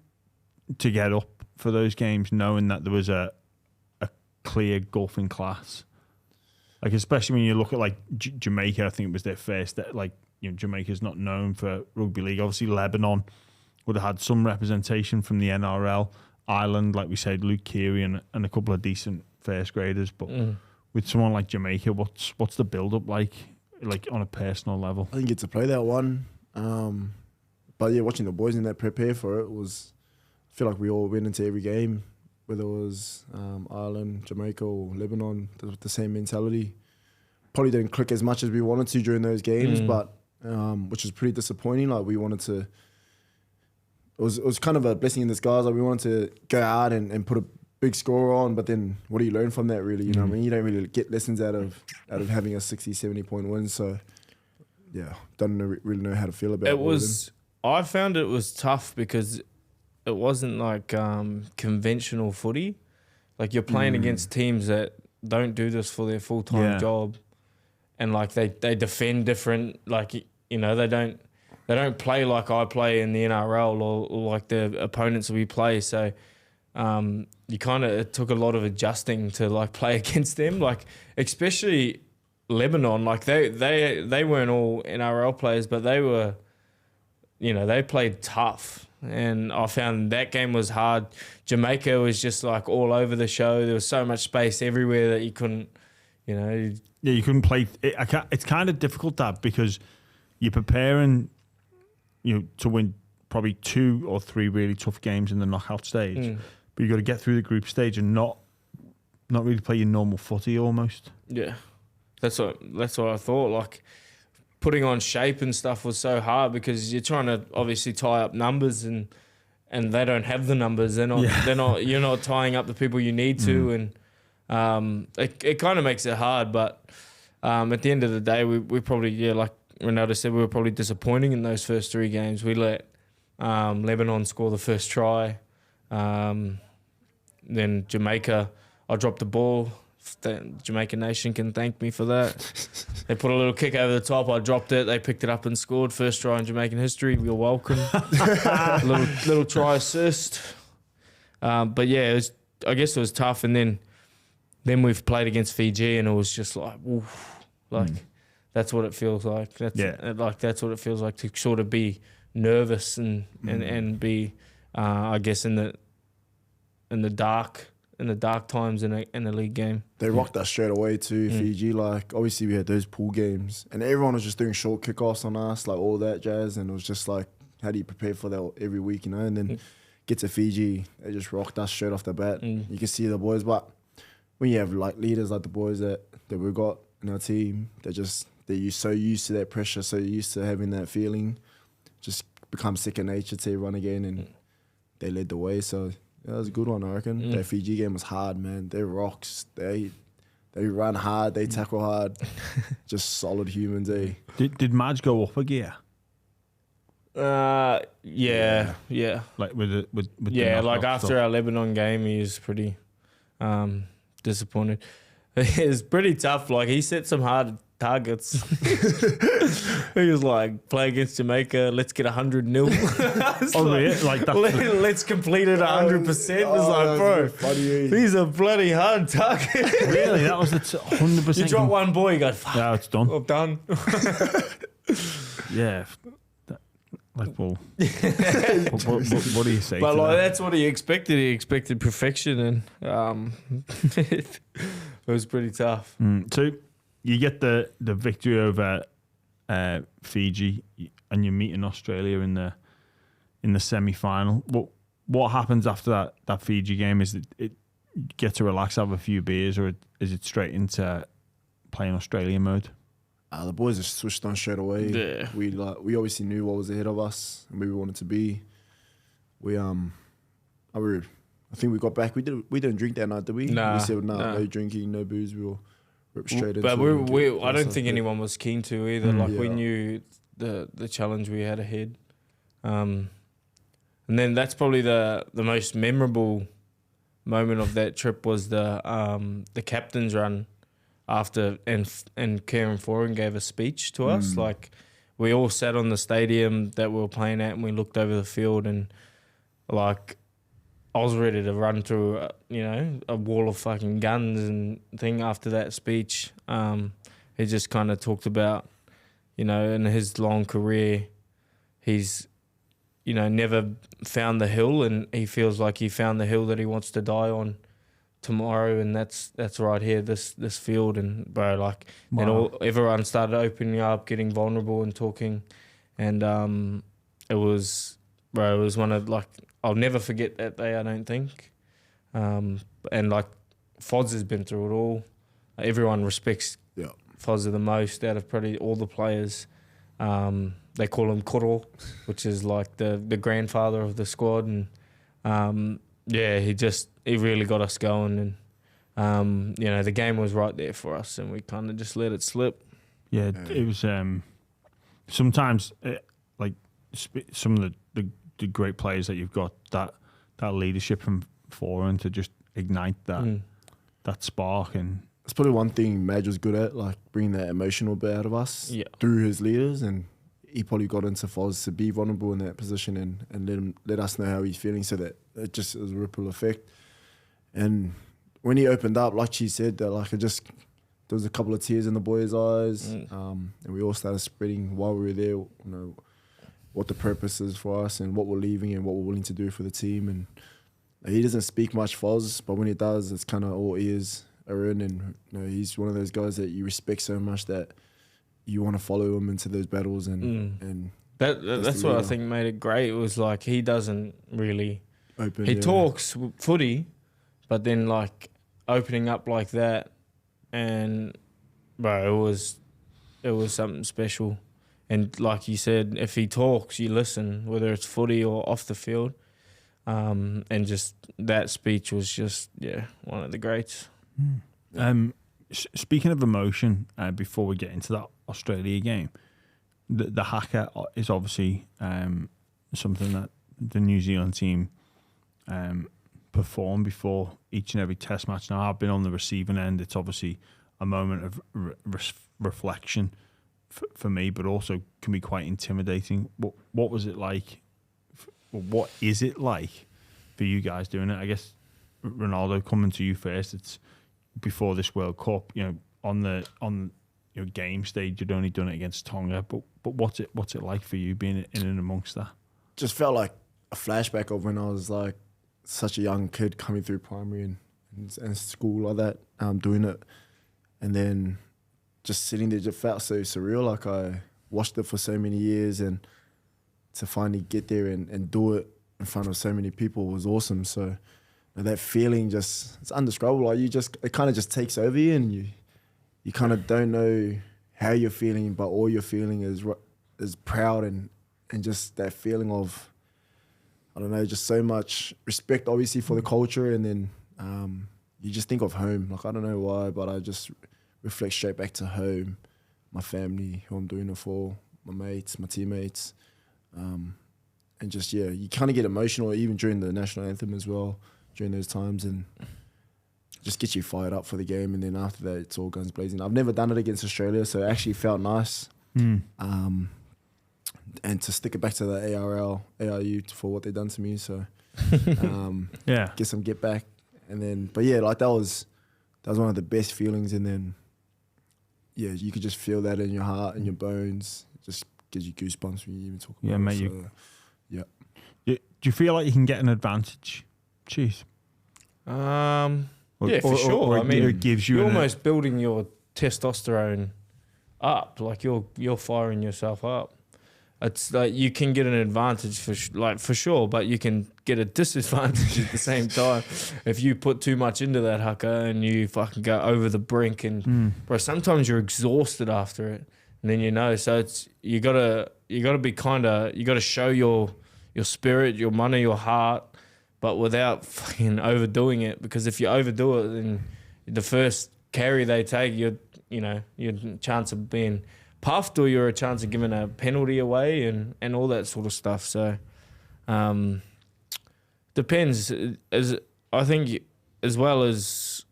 to get up for those games knowing that there was a clear gulf in class? Like, especially when you look at like Jamaica, I think it was their first. Jamaica's not known for rugby league. Obviously, Lebanon would have had some representation from the NRL. Ireland, like we said, Luke Kiwi and a couple of decent first graders. But with someone like Jamaica, what's the build up like on a personal level? I didn't get to play that one. But yeah, watching the boys in that prepare for it was, I feel like we all went into every game, whether it was Ireland, Jamaica or Lebanon, with the same mentality. Probably didn't click as much as we wanted to during those games, but which was pretty disappointing. Like we wanted to, it was kind of a blessing in disguise. Like we wanted to go out and put a big score on, but then what do you learn from that really? You know what I mean? You don't really get lessons out of having a 60, 70 point win. So yeah, don't really know how to feel about it. I found it was tough because it wasn't like conventional footy. Like you're playing against teams that don't do this for their full-time job, and like they defend different. Like they don't play like I play in the NRL or like the opponents we play. So it took a lot of adjusting to like play against them. Like especially Lebanon. Like they weren't all NRL players, but they were. They played tough, and I found that game was hard. Jamaica was just like all over the show. There was so much space everywhere that you couldn't You know, Yeah, you couldn't play. It's kind of difficult that because you're preparing, to win probably 2 or 3 really tough games in the knockout stage, but you got to get through the group stage and not really play your normal footy almost. yeah, that's what I thought. Like putting on shape and stuff was so hard because you're trying to obviously tie up numbers and they don't have the numbers. They're not. You're not tying up the people you need to, and it kind of makes it hard. But at the end of the day, we probably like Ronaldo said, we were probably disappointing in those first 3 games. We let Lebanon score the first try. Then Jamaica, I dropped the ball. The Jamaican nation can thank me for that. They put a little kick over the top. I dropped it. They picked it up and scored. First try in Jamaican history. You're welcome. little try assist. But yeah, I guess it was tough. And then we've played against Fiji, and it was just like, oof, that's what it feels like. That's what it feels like to sort of be nervous and be, I guess, in the dark times in a league game. They rocked us straight away too, Fiji. Like, obviously we had those pool games and everyone was just doing short kickoffs on us, like all that jazz. And it was just like, how do you prepare for that every week, And then get to Fiji, they just rocked us straight off the bat. You can see the boys, but when you have like leaders like the boys that we've got in our team, they're so used to that pressure, so used to having that feeling, just become second nature to everyone again, and they led the way. So that was a good one, I reckon. That Fiji game was hard, man. They're rocks. They run hard. They tackle hard. Just solid humans, eh? Did Madge go up a gear? Yeah. Like with like after our Lebanon game, he was pretty disappointed. It was pretty tough. Like he set some hard targets. He was like, play against Jamaica, let's get 100-0. Let's complete it 100%. It's like, bro, these are bloody hard targets. Really? That was the 100%. You drop one ball, you go, fuck. Yeah, it's done. I'm done. Yeah. What do you say? But like, that's what he expected. He expected perfection, and it was pretty tough. So you get the victory over Fiji, and you're meeting Australia in the semi-final. What happens after that Fiji game? Is it you get to relax, have a few beers, or is it straight into playing Australia mode? The boys just switched on straight away. Yeah. We obviously knew what was ahead of us and where we wanted to be. I think we got back. We didn't drink that night, did we? Nah. We said no drinking, no booze. We were ripped straight into but it. I don't think anyone was keen to either. We knew the challenge we had ahead. And then that's probably the most memorable moment of that trip was the captain's run after, and Kieran Foran gave a speech to us. Like, we all sat on the stadium that we were playing at, and we looked over the field, and like, I was ready to run through a wall of fucking guns and thing after that speech. He just kind of talked about, in his long career, he's never found the hill, and he feels like he found the hill that he wants to die on tomorrow, and that's right here, this field. And bro, like, wow. And everyone started opening up, getting vulnerable and talking, and it was one of, like, I'll never forget that day, I don't think. And like, Foz has been through it all. Everyone respects Foz the most out of probably all the players. They call him Kuro, which is like the grandfather of the squad, and he really got us going, and the game was right there for us, and we kind of just let it slip. Yeah, it was. Sometimes, like some of the great players that you've got, that leadership from Foran to just ignite that spark, and that's probably one thing Madge was good at, like bringing that emotional bit out of us through his leaders, and he probably got into Foz to be vulnerable in that position and let us know how he's feeling, so that it just was a ripple effect. And when he opened up, like she said, that like there was a couple of tears in the boys' eyes, and we all started spreading while we were there, what the purpose is for us and what we're leaving and what we're willing to do for the team. And he doesn't speak much Foz, but when he does, it's kind of all ears. Arun, and he's one of those guys that you respect so much that you want to follow him into those battles, and that's what I think made it great. It was like he doesn't really open. He talks footy, but then like opening up like that, and bro, it was something special. And like you said, if he talks, you listen, whether it's footy or off the field. And just that speech was just one of the greats. Speaking of emotion, before we get into that Australia game, the Haka is obviously something that the New Zealand team perform before each and every test match. Now, I've been on the receiving end. It's obviously a moment of reflection for me, but also can be quite intimidating. What was it like? What is it like for you guys doing it? I guess, Ronaldo, coming to you first. It's before this World Cup. On your game stage, you'd only done it against Tonga. But what's it like for you being in and amongst that? Just felt like a flashback of when I was like such a young kid coming through primary and school like that, doing it, and then just sitting there just felt so surreal. Like I watched it for so many years, and to finally get there and do it in front of so many people was awesome. So that feeling it's indescribable. Like it kind of just takes over you, and you kind of don't know how you're feeling, but all you're feeling is proud and just that feeling of, I don't know, just so much respect, obviously, for the culture. And then you just think of home. Like, I don't know why, but I just reflect straight back to home, my family, who I'm doing it for, my mates, my teammates. And just, you kind of get emotional even during the national anthem as well, during those times, and just gets you fired up for the game. And then after that, it's all guns blazing. I've never done it against Australia, so it actually felt nice. And to stick it back to the ARU for what they've done to me. So, get some get back. And then, but like that was one of the best feelings. And then, you could just feel that in your heart and your bones. It just gives you goosebumps when you even talk about it. Mate. So, Do you feel like you can get an advantage? Jeez. For sure. I mean, it gives you you're almost building your testosterone up. Like you're firing yourself up. It's like you can get an advantage for sure, but you can get a disadvantage at the same time if you put too much into that Haka and you fucking go over the brink. And bro, sometimes you're exhausted after it, and then so it's you gotta be show your spirit, your money, your heart, but without fucking overdoing it. Because if you overdo it, then the first carry they take, your chance of being puffed, or you're a chance of giving a penalty away and all that sort of stuff. So depends. I think as well as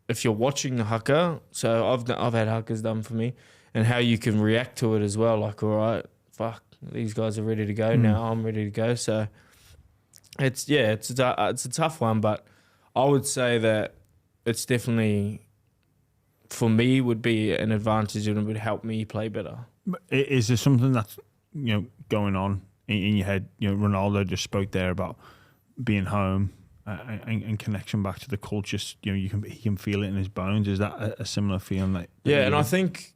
if you're watching the Haka. So I've had Hakas done for me, and how you can react to it as well. Like, all right, fuck, these guys are ready to go now. I'm ready to go. So it's a tough one, but I would say that it's definitely, for me, would be an advantage, and it would help me play better. Is there something that's going on in your head? Ronaldo just spoke there about being home and connection back to the culture. He can feel it in his bones. Is that a similar feeling? And I think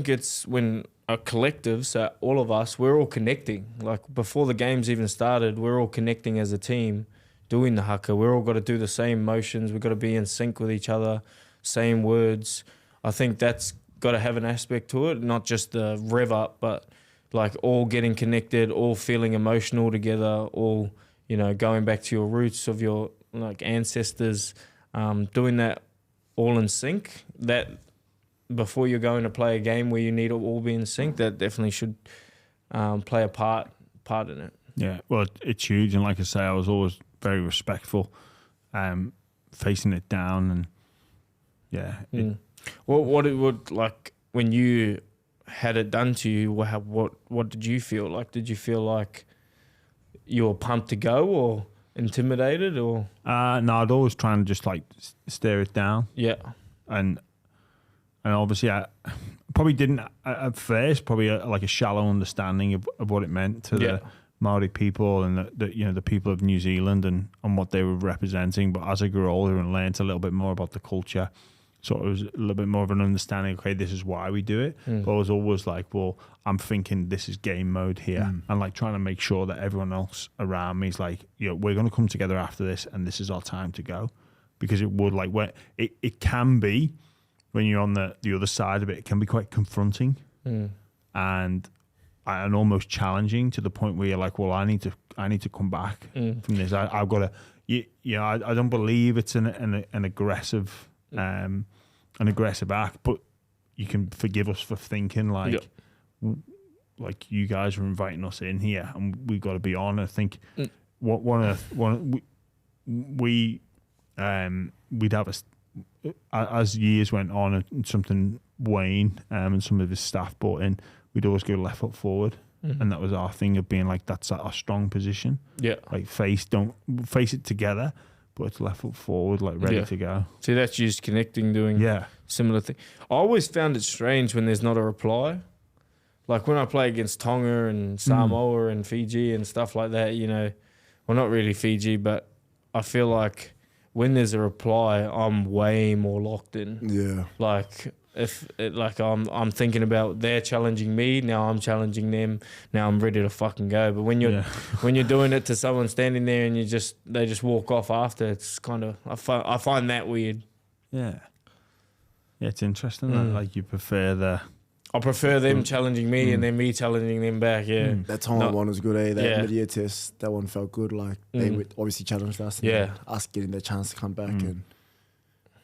it's when a collective, so all of us, we're all connecting. Like before the games even started, we're all connecting as a team, doing the Haka. We're all got to do the same motions. We've got to be in sync with each other. Same words. I think that's got to have an aspect to it, not just the rev up, but like all getting connected, all feeling emotional together, all going back to your roots of your ancestors, doing that all in sync. That before you're going to play a game where you need to all be in sync, that definitely should play a part in it. Yeah, well, it's huge, and like I say, I was always very respectful, facing it down and. What it would like when you had it done to you? What did you feel like? Did you feel like you were pumped to go, or intimidated, or? No, I'd always try and just stare it down. Yeah, and obviously I probably didn't at first. Probably a shallow understanding of what it meant to Maori people and the people of New Zealand and what they were representing. But as I grew older and learned a little bit more about the culture, sort of was a little bit more of an understanding. Okay, this is why we do it. But I was always like, well, I'm thinking this is game mode here, and like trying to make sure that everyone else around me is like, we're going to come together after this, and this is our time to go, because it would like where it can be when you're on the other side of it, it can be quite confronting and almost challenging to the point where you're like, well, I need to come back from this. I've got to, I don't believe it's an aggressive act, but you can forgive us for thinking like you guys are inviting us in here and we've got to be on. I think we'd have as years went on and something Wayne and some of his staff brought in, we'd always go left foot forward. And that was our thing of being like, that's our strong position. Yeah. Like face it together, but it's left foot forward, like ready to go. See, that's just connecting, doing similar thing. I always found it strange when there's not a reply. Like when I play against Tonga and Samoa and Fiji and stuff like that, well, not really Fiji, but I feel like when there's a reply, I'm way more locked in. Yeah. Like I'm thinking about they're challenging me, now I'm challenging them, now I'm ready to fucking go. But when you're doing it to someone standing there and they just walk off after, it's kind of I find that weird. Yeah, it's interesting that like you prefer I prefer them challenging me and then me challenging them back. Yeah, that Tonga one was good. That mid-year test, that one felt good. Like they obviously challenged us. And us getting the chance to come back and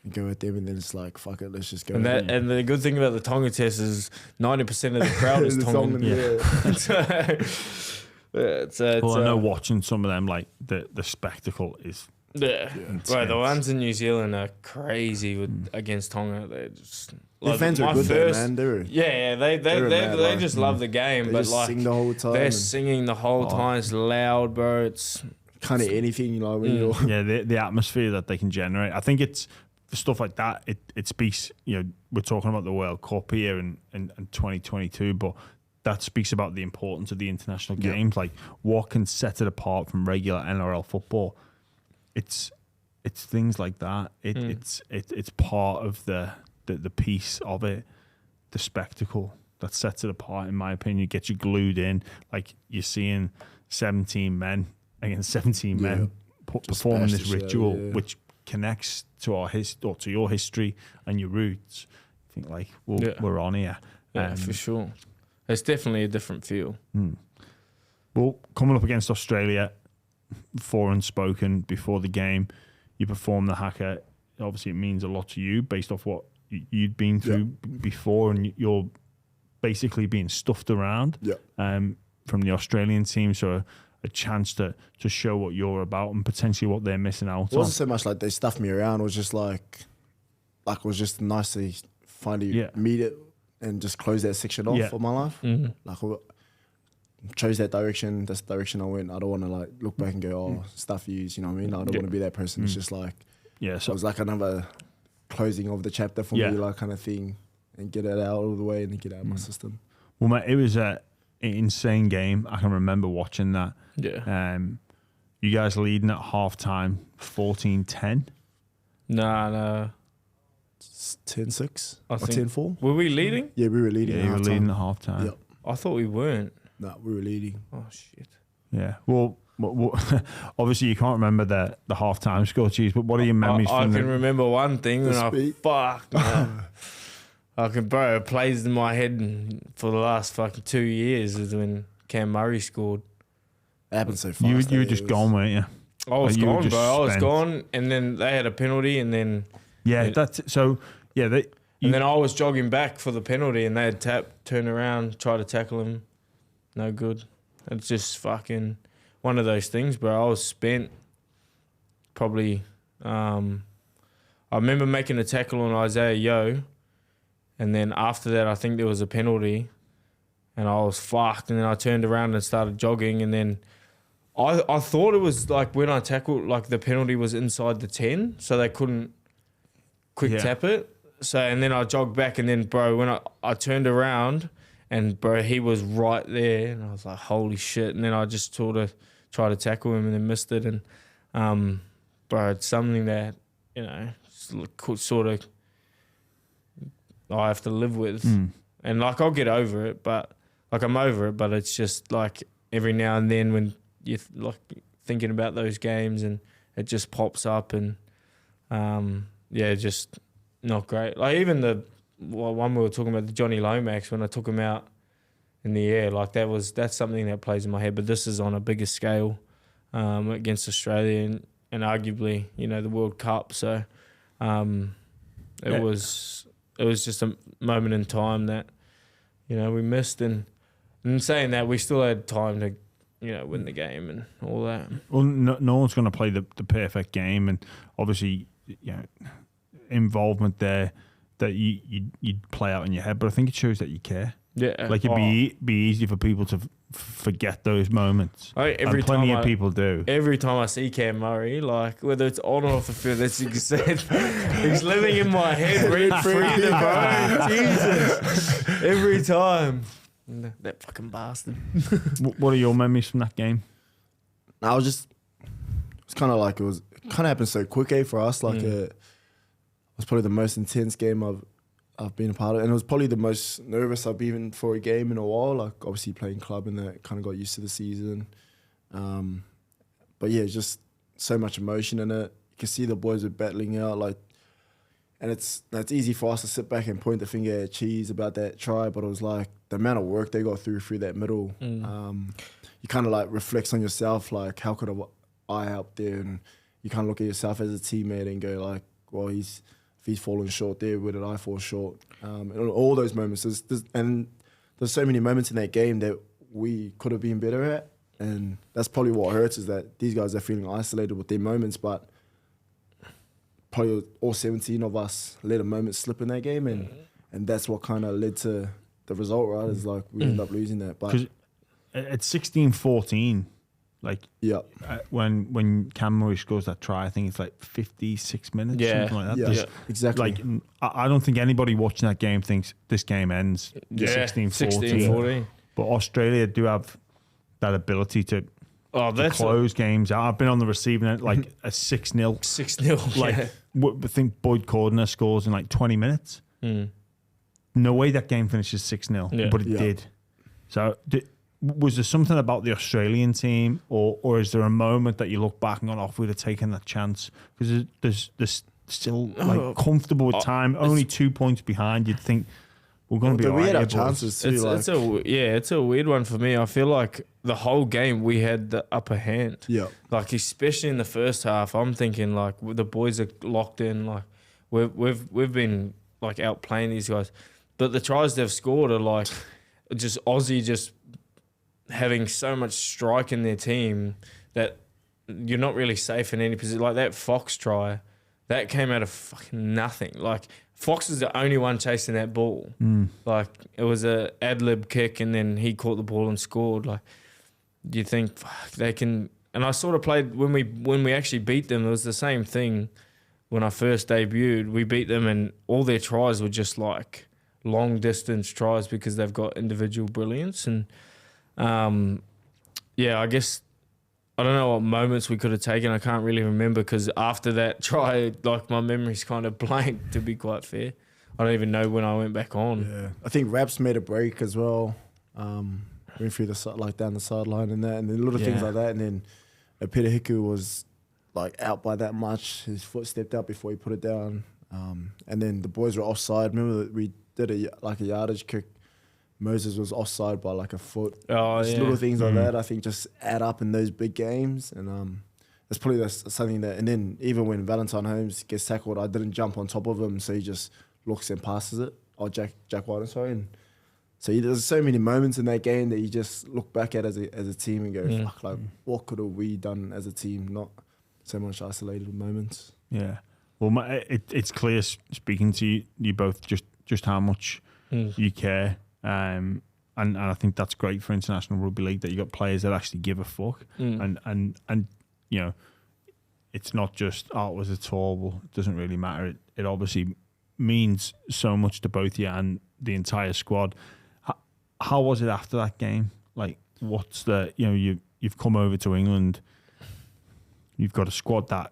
go at them, and then it's like, fuck it, let's just go. And the good thing about the Tonga test is 90% of the crowd is Tongan. I know watching some of them, like the spectacle is. Right, the ones in New Zealand are crazy against Tonga. They're just their fans are good there, man. They just love the game, they but just like sing the whole time. They're singing the whole time. It's loud, bro. It's kind of anything, when you're the atmosphere that they can generate. I think it's stuff like that. It speaks. We're talking about the World Cup here in 2022, but that speaks about the importance of the international games. Like what can set it apart from regular NRL football. It's things like that. It's part of the piece of it, the spectacle that sets it apart. In my opinion, gets you glued in. Like you're seeing 17 men against 17 men performing this ritual, which connects to our or to your history and your roots. I think like we're on here. Yeah, for sure. It's definitely a different feel. Well, coming up against Australia, foreign spoken before the game, you perform the Haka. Obviously it means a lot to you based off what you'd been through before, and you're basically being stuffed around from the Australian team, so a chance to show what you're about and potentially what they're missing out on. It wasn't so much like they stuffed me around, it was just like it was just nice to finally meet it and just close that section off of my life. Like chose that direction, that's the direction I went. I don't want to like look back and go, stuff you, you know what I mean? I don't want to be that person. It's just like, so it was like another closing of the chapter for me, like kind of thing, and get it out of the way and get it out of my system. Well, mate, it was an insane game. I can remember watching that. Yeah. You guys leading at halftime, 14-10. No. 10-6 or 10-4. Were we leading? Yeah, we were leading. Yeah, you were leading at halftime. Yep. I thought we weren't. No, we were leading. Oh shit. Yeah. Well, obviously you can't remember the halftime score, cheese. But what are your memories? I can remember one thing when it plays in my head for the last fucking 2 years is when Cam Murray scored. It happened so fast. You were just gone, weren't you? I was gone, bro. I was gone, and then they had a penalty, and then that's so. Yeah, and then I was jogging back for the penalty, and they had turn around, try to tackle him. No good. It's just fucking one of those things, bro. I was spent. Probably, I remember making a tackle on Isaiah Yeo, and then after that, I think there was a penalty, and I was fucked. And then I turned around and started jogging, and then I thought it was like when I tackled, like the penalty was inside the 10, so they couldn't quick tap it. So and then I jogged back, and then bro, when I turned around. And bro, he was right there, and I was like, holy shit. And then I just sort of tried to tackle him and then missed it. And bro, it's something that, you know, sort of I have to live with. And like, I'll get over it, but like, I'm over it, but it's just like every now and then when you're like thinking about those games and it just pops up, and yeah, just not great. Like even the one we were talking about, the Johnny Lomax, when I took him out in the air, like that's something that plays in my head. But this is on a bigger scale against Australia and arguably, you know, the World Cup. So it was just a moment in time that, you know, we missed. And saying that, we still had time to, you know, win the game and all that. Well, no one's going to play the perfect game, and obviously, you know, involvement there that you'd play out in your head, but I think it shows that you care. Yeah, like it'd be easy for people to forget those moments. Every plenty time of people do. Every time I see Cam Murray, like whether it's on or off the field, that's like you said, he's living in my head rent free, bro. Jesus, every time. That fucking bastard. What are your memories from that game? It's kind of happened so quick, for us. Like it was probably the most intense game I've been a part of, and it was probably the most nervous I've been for a game in a while. Like obviously playing club and that, kind of got used to the season. But yeah, just so much emotion in it. You can see the boys were battling out, like, and it's easy for us to sit back and point the finger at Cheese about that try, but it was like the amount of work they got through that middle. You kind of like reflects on yourself, like how could I help there, and you kind of look at yourself as a teammate and go like, well, if he's fallen short there, where did I fall short? And all those moments, there's so many moments in that game that we could have been better at, and that's probably what hurts, is that these guys are feeling isolated with their moments, but probably all 17 of us let a moment slip in that game, and that's what kind of led to the result, right? Is like we end up losing that. But at 16-14, like when Cam Murray scores that try, I think it's like 56 minutes, something like that. Yeah, exactly. Like I don't think anybody watching that game thinks this game ends 16-14. But Australia do have that ability to close games out. I've been on the receiving end, like a 6-0. 6-0, like I think Boyd Cordner scores in like 20 minutes. No way that game finishes 6-0, but it did. So was there something about the Australian team, or is there a moment that you look back and go, oh, if we'd have taken that chance? Because there's still like comfortable with time, only 2 points behind. You'd think we're going to be all right. We had our chances too. It's a weird one for me. I feel like the whole game we had the upper hand. Yeah. Like especially in the first half, I'm thinking like the boys are locked in. Like we've been like outplaying these guys, but the tries they've scored are like just Aussie just having so much strike in their team that you're not really safe in any position. Like that Fox try, that came out of fucking nothing. Like Fox was the only one chasing that ball. Like it was a ad-lib kick, and then he caught the ball and scored. Like you think, fuck, they can. And I sort of played when we actually beat them. It was the same thing when I first debuted. We beat them, and all their tries were just like long distance tries because they've got individual brilliance. And I guess I don't know what moments we could have taken. I can't really remember, because after that try, like my memory's kind of blank, to be quite fair. I don't even know when I went back on. Yeah, I think Raps made a break as well. Went through down the sideline and that, and then little things like that. And then Peter Hiku was like out by that much. His foot stepped out before he put it down. And then the boys were offside. Remember that we did a yardage kick. Moses was offside by like a foot. Just little things like that, I think, just add up in those big games. And that's probably something that... And then even when Valentine Holmes gets tackled, I didn't jump on top of him, so he just looks and passes it. Oh, Jack White, sorry. And so there's so many moments in that game that you just look back at as a team and go, fuck, like, what could have we done as a team? Not so much isolated moments. Yeah. Well, it's clear, speaking to you both, just how much you care. And I think that's great for international rugby league, that you got players that actually give a fuck. And you know, it's not just, oh, it was a tour. Well, it doesn't really matter. It obviously means so much to both you and the entire squad. how was it after that game? Like, what's the, you've come over to England, you've got a squad that,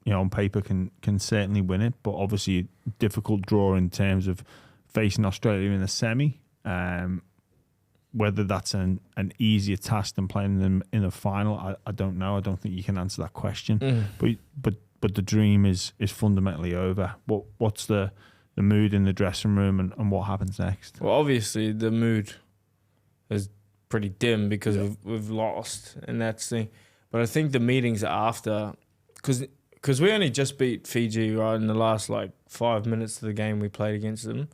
on paper can certainly win it, but obviously a difficult draw in terms of facing Australia in the semi. Whether that's an easier task than playing them in the final, I don't know. I don't think you can answer that question. But the dream is fundamentally over. What's the mood in the dressing room and what happens next? Well, obviously the mood is pretty dim because we've lost, and that's the thing. But I think the meetings after, because we only just beat Fiji right in the last 5 minutes of the game we played against them,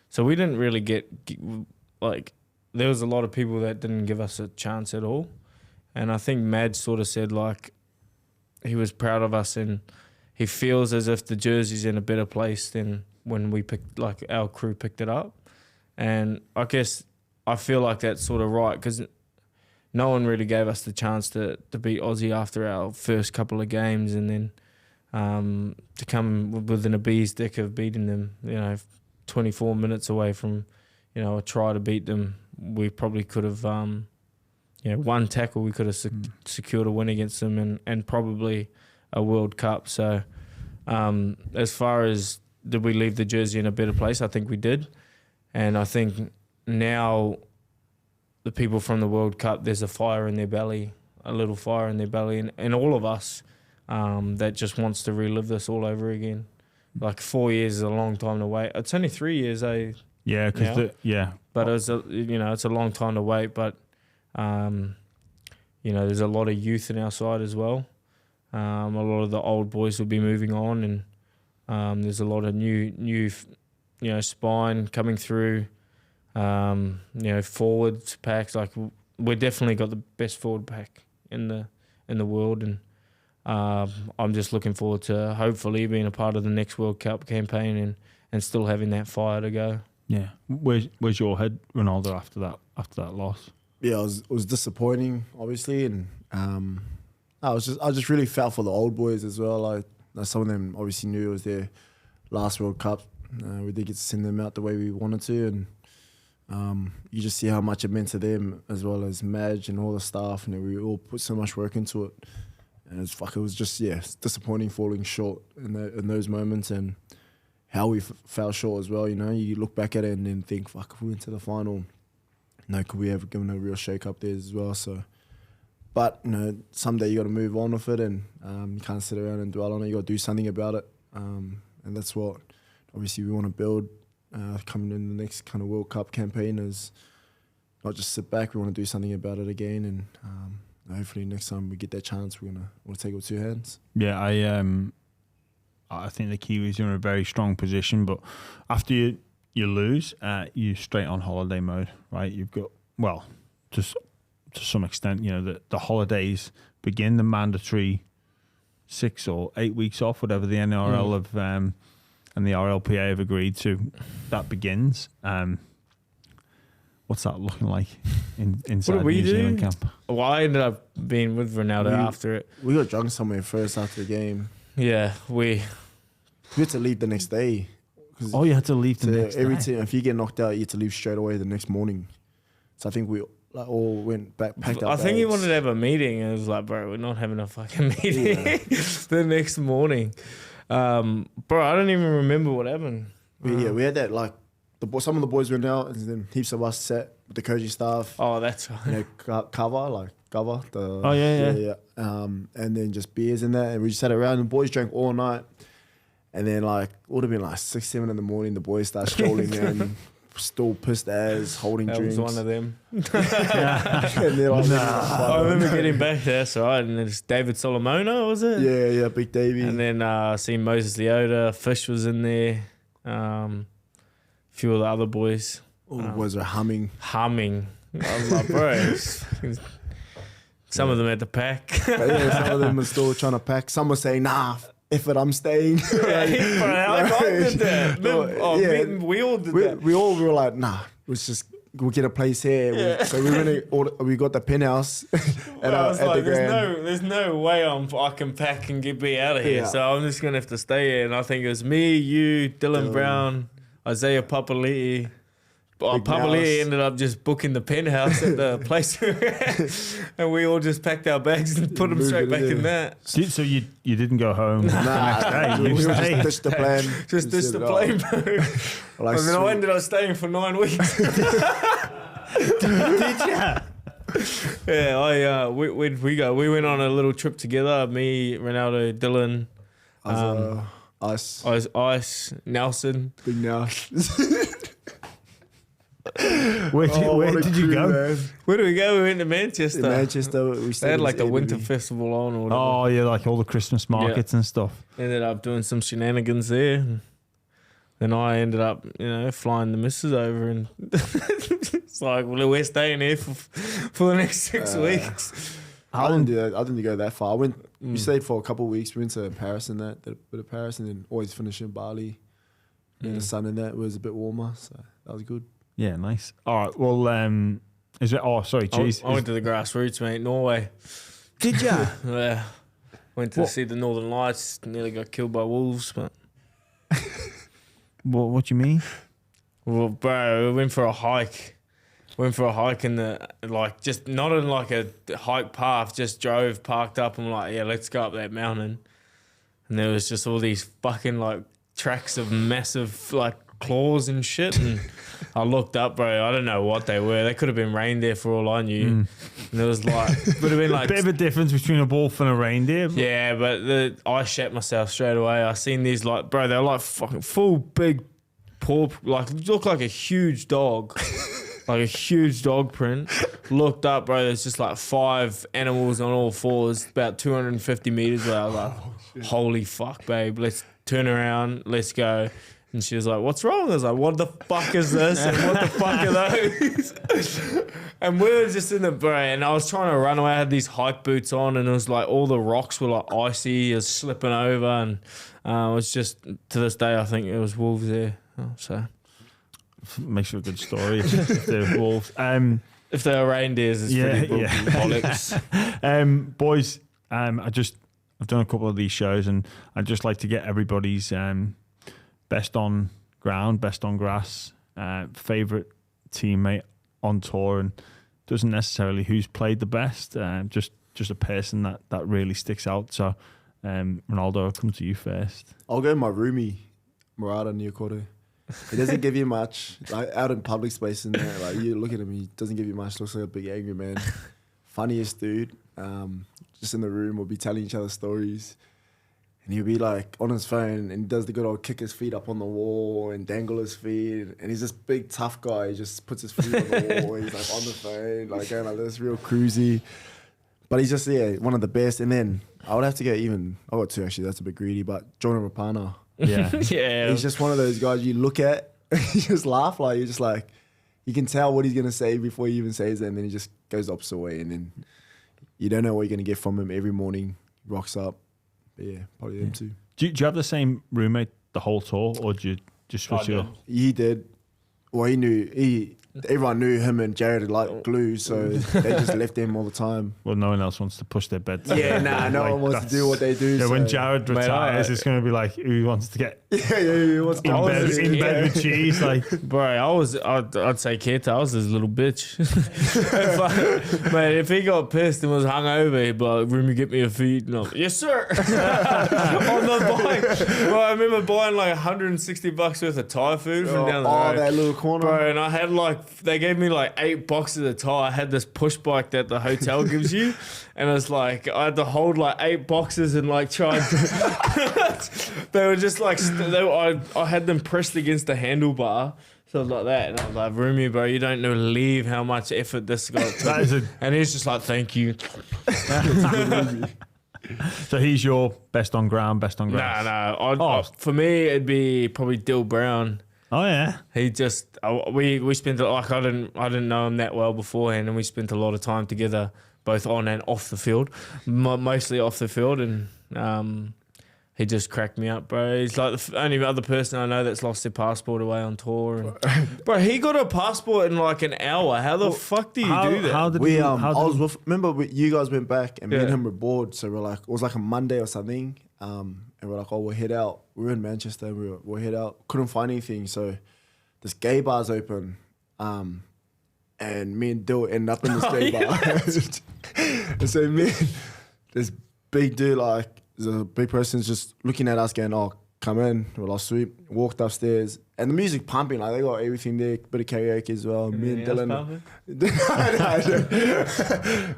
so we didn't really get there was a lot of people that didn't give us a chance at all. And I think Madge sort of said he was proud of us and he feels as if the jersey's in a better place than when we picked, our crew picked it up. And I guess I feel like that's sort of right because no one really gave us the chance to beat Aussie after our first couple of games, and then to come within a bee's dick of beating them, 24 minutes away from, a try to beat them. We probably could have, one tackle, we could have secured a win against them and probably a World Cup. So as far as did we leave the jersey in a better place, I think we did. And I think now the people from the World Cup, there's a fire in their belly, a little fire in their belly, and all of us that just wants to relive this all over again. 4 years is a long time to wait. It's only 3 years, Yeah, because but it's a long time to wait. But there's a lot of youth in our side as well. A lot of the old boys will be moving on, and there's a lot of new spine coming through. Forwards packs, we definitely got the best forward pack in the world, and I'm just looking forward to hopefully being a part of the next World Cup campaign and still having that fire to go. Yeah, where's your head, Ronaldo, after that loss? Yeah, it was disappointing, obviously, and I just really felt for the old boys as well. Some of them obviously knew it was their last World Cup. We did get to send them out the way we wanted to, and you just see how much it meant to them as well as Madge and all the staff, and we all put so much work into it. And it was just it's disappointing falling short in those moments, and how we fell short as well. You look back at it and then think, fuck, if we went to the final, could we have given a real shake up there as well? So, but someday you got to move on with it, and you can't sit around and dwell on it. You got to do something about it, and that's what obviously we want to build coming in the next kind of World Cup campaign. Is not just sit back. We want to do something about it again, and hopefully next time we get that chance, we'll take it with two hands. Yeah, I think the Kiwis are in a very strong position, but after you lose, you're straight on holiday mode, right? You've got, to some extent, the holidays begin, the mandatory 6 or 8 weeks off, whatever the NRL have and the RLPA have agreed to, that begins. What's that looking like inside the New Zealand camp? Well, I ended up being with Ronaldo after it. We got drunk somewhere first after the game. Yeah, we had to leave the next day. Oh, you had to leave the next every day? team, if you get knocked out, you had to leave straight away the next morning. So I think we all went back, packed up. I think he wanted to have a meeting, and it was like, bro, we're not having a fucking meeting the next morning. Bro, I don't even remember what happened. We had that, some of the boys went out, and then heaps of us sat with the coaching staff. Oh, that's right. Cover. Yeah. And then just beers and that, and we just sat around, and the boys drank all night. And then it would have been 6, 7 in the morning, the boys start strolling in, still pissed as, holding drinks. That was one of them. And they're I remember getting back there, that's right, and it's David Solomona, was it? Yeah, Big Davey. And then seen Moses Leota, Fish was in there, a few of the other boys. All the boys were humming. I was like, bro, some of them had to pack. Some of them were still trying to pack. Some were saying, nah, F it, I'm staying. I did that. We all did that. We all were like, nah, we'll get a place here. So we got the penthouse. I was like, there's no way I can pack and be out of here. So I'm just going to have to stay here. And I think it was me, you, Dylan Brown, Isaiah Papali'i, But probably ended up just booking the penthouse at the place we were at, and we all just packed our bags and put them straight back in that. So you didn't go home the next day? We You just stayed. ditched the plan. Just ditched the plane, bro. Like, And then I ended up staying for 9 weeks. Did you? Yeah, we went on a little trip together. Me, Ronaldo, Dylan, Us. Ice, Nelson. Big now. Where did you go? Man. Where did we go? We went to Manchester. In Manchester, we They stayed had in like this the winter Airbnb. festival on or whatever. Oh, yeah, like all the Christmas markets and stuff. Ended up doing some shenanigans there. Then I ended up, flying the missus over, and it's like, well, we're staying here for the next 6 weeks. I didn't do that. I didn't go that far. We stayed for a couple of weeks. We went to Paris and did a bit of Paris, and then always finish in Bali. And the sun in that was a bit warmer, so that was good. Yeah, nice. All right. Well, is it? Oh, sorry, cheese. I went to the grassroots, mate, Norway. Did ya? Yeah. Went to see the Northern Lights. Nearly got killed by wolves, but What do you mean? well, bro, we went for a hike. Went for a hike in just not in like a hike path. Just drove, parked up, and like, yeah, let's go up that mountain. And there was just all these fucking like tracks of massive like claws and shit. And I looked up, bro. I don't know what they were. They could have been reindeer for all I knew. And there was like, would have been like Bit of a difference between a wolf and a reindeer. yeah, but I shat myself straight away. I seen these like, bro, they're like fucking full big paw, like look like a huge dog. Like a huge dog print. Looked up, bro. There's just like 5 animals on all fours, about 250 meters away. I was like, holy fuck, babe. Let's turn around. Let's go. And she was like, what's wrong? I was like, what the fuck is this? And what the fuck are those? And we were just in the, bro, and I was trying to run away. I had these hike boots on, and it was like all the rocks were like icy. It was slipping over. And it was just, to this day, I think it was wolves there. So Makes it a good story if they're wolves. if they were reindeers, it's pretty bollocks. Boys, I've done a couple of these shows, and I'd just like to get everybody's best on ground, best on grass, favourite teammate on tour, and doesn't necessarily who's played the best, just a person that really sticks out. So, Ronaldo, I'll come to you first. I'll go my roomie, Murata Niokoro. He doesn't give you much. Like out in public space and there, like you look at him, he doesn't give you much. Looks like a big angry man. Funniest dude. Just in the room, we'll be telling each other stories. And he'll be like on his phone and he does the good old kick his feet up on the wall and dangle his feet. And he's this big tough guy. He just puts his feet on the wall. He's like on the phone, like going like this, real cruisy. But he's just, one of the best. And then I would have to go I got 2 actually, that's a bit greedy, but Jonah Rapana. Yeah. Yeah. He's just one of those guys you look at, you just laugh, like you're just like, you can tell what he's going to say before he even says it, and then he just goes the opposite way, and then you don't know what you're going to get from him every morning, rocks up. But yeah, probably them too. Do you have the same roommate the whole tour, or do you just switch it up? He did. Well, everyone knew him and Jared like glue, so they just left him all the time. Well, no one else wants to push their bed. Yeah, no one wants to do what they do. Yeah, so. when Jared retires, it's going to be like, who wants to get he wants in bed with cheese? Like, Bro, I'd say Keita, I was his little bitch. if he got pissed and was hungover, he'd be like, Rumi, get me a feed. And I'm like, yes, sir. On the bike. Bro, I remember buying like $160 worth of Thai food from down the road. That little corner. Bro, and I had they gave me like 8 boxes of Thai. I had this push bike that the hotel gives you. And it's like, I had to hold like 8 boxes and like try and they were just like, I had them pressed against the handlebar. So like that. And I was like, Rumi, bro, you don't believe how much effort this guy took. And he's just like, thank you. So he's your best on ground, best on grass? No. For me, it'd be probably Dill Brown. Oh yeah. He just we spent like I didn't know him that well beforehand, and we spent a lot of time together, both on and off the field, mostly off the field, and he just cracked me up, bro. He's like the only other person I know that's lost their passport away on tour. And, bro, he got a passport in like an hour. How the fuck do you do that? How did remember you guys went back and me and him were bored, so we're like, it was like a Monday or something, and we're like, we'll head out. We were in Manchester, we'll head out. Couldn't find anything, so this gay bar's open and me and Dill end up in the skate bar. And so me and this big dude, like, there's a big person's just looking at us going, oh, come in. We're like, sweet. Walked upstairs. And the music pumping, like, they got everything there, bit of karaoke as well. Me and Dylan.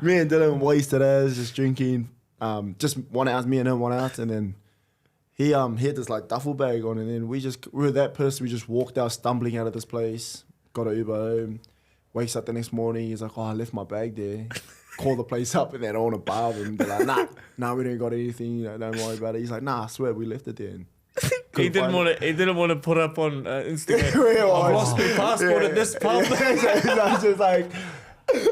Me and Dylan wasted as, just drinking. Just 1 hour, me and him 1 hour. And then he had this, like, duffel bag on. And then we were that person, we just walked out, stumbling out of this place, got an Uber home. Wakes up the next morning, he's like, oh, I left my bag there. Call the place up and they're all in a bar and they're like, nah, we don't got anything, you know, don't worry about it. He's like, nah, I swear we left it there. And he didn't want to put up on Instagram. I've lost my passport at this pub. It's just like,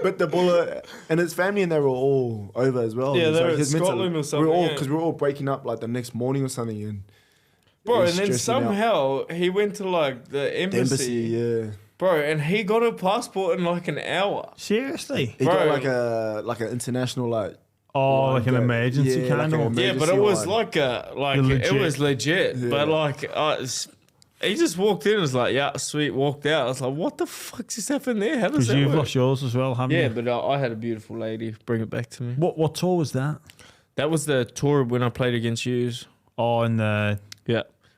but the bullet and his family and they were all over as well. Yeah, they were like in Scotland or something. Because we were all breaking up like the next morning or something. And bro, and then somehow he went to like the embassy. Yeah. Bro, and he got a passport in like an hour. Seriously? He got like an international like like an emergency kind of. Yeah, but it was like it was legit. Yeah. But like he just walked in and was like, yeah, sweet, walked out. I was like, what the fuck just happened there? How does that work? You've lost yours as well, haven't you? Yeah, but I had a beautiful lady bring it back to me. What tour was that? That was the tour when I played against yous. Oh, in the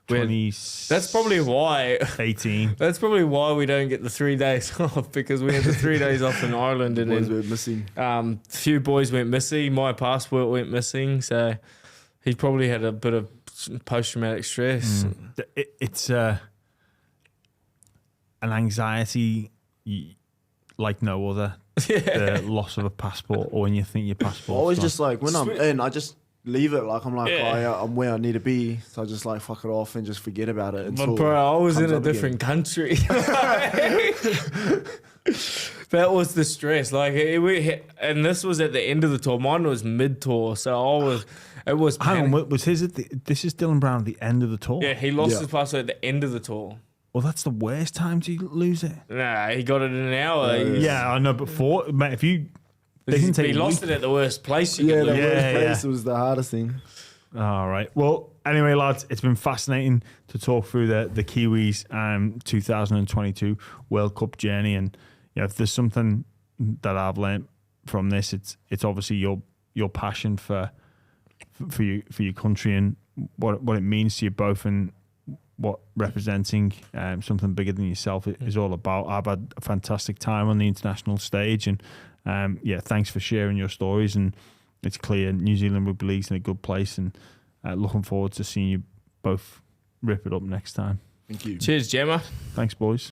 20. That's probably why 18. That's probably why we don't get the 3 days off, because we had the 3 days off in Ireland and boys went missing. A few boys went missing. My passport went missing, so he probably had a bit of post-traumatic stress. It's an anxiety like no other. The loss of a passport, or when you think your passport. Always just like when I'm in, I just leave it. Like I'm like, I'm where I need to be, so I just like fuck it off and just forget about it. But bro, I was in a different country. That was the stress. Like and this was at the end of the tour. Mine was mid-tour, so it was. Hang on, was his this is Dylan Brown at the end of the tour? Yeah, he lost his passport at the end of the tour. Well, that's the worst time to lose it. Nah, he got it in an hour. Yeah, I know. But mate, if you. He lost it at the worst place. The worst place was the hardest thing. All right. Well, anyway, lads, it's been fascinating to talk through the Kiwis 2022 World Cup journey, and if there's something that I've learned from this, it's obviously your passion for your country and what it means to you both, and what representing something bigger than yourself is all about. I've had a fantastic time on the international stage, and thanks for sharing your stories. And it's clear New Zealand Rugby League's in a good place, and looking forward to seeing you both rip it up next time. Thank you. Cheers, Gemma. Thanks, boys.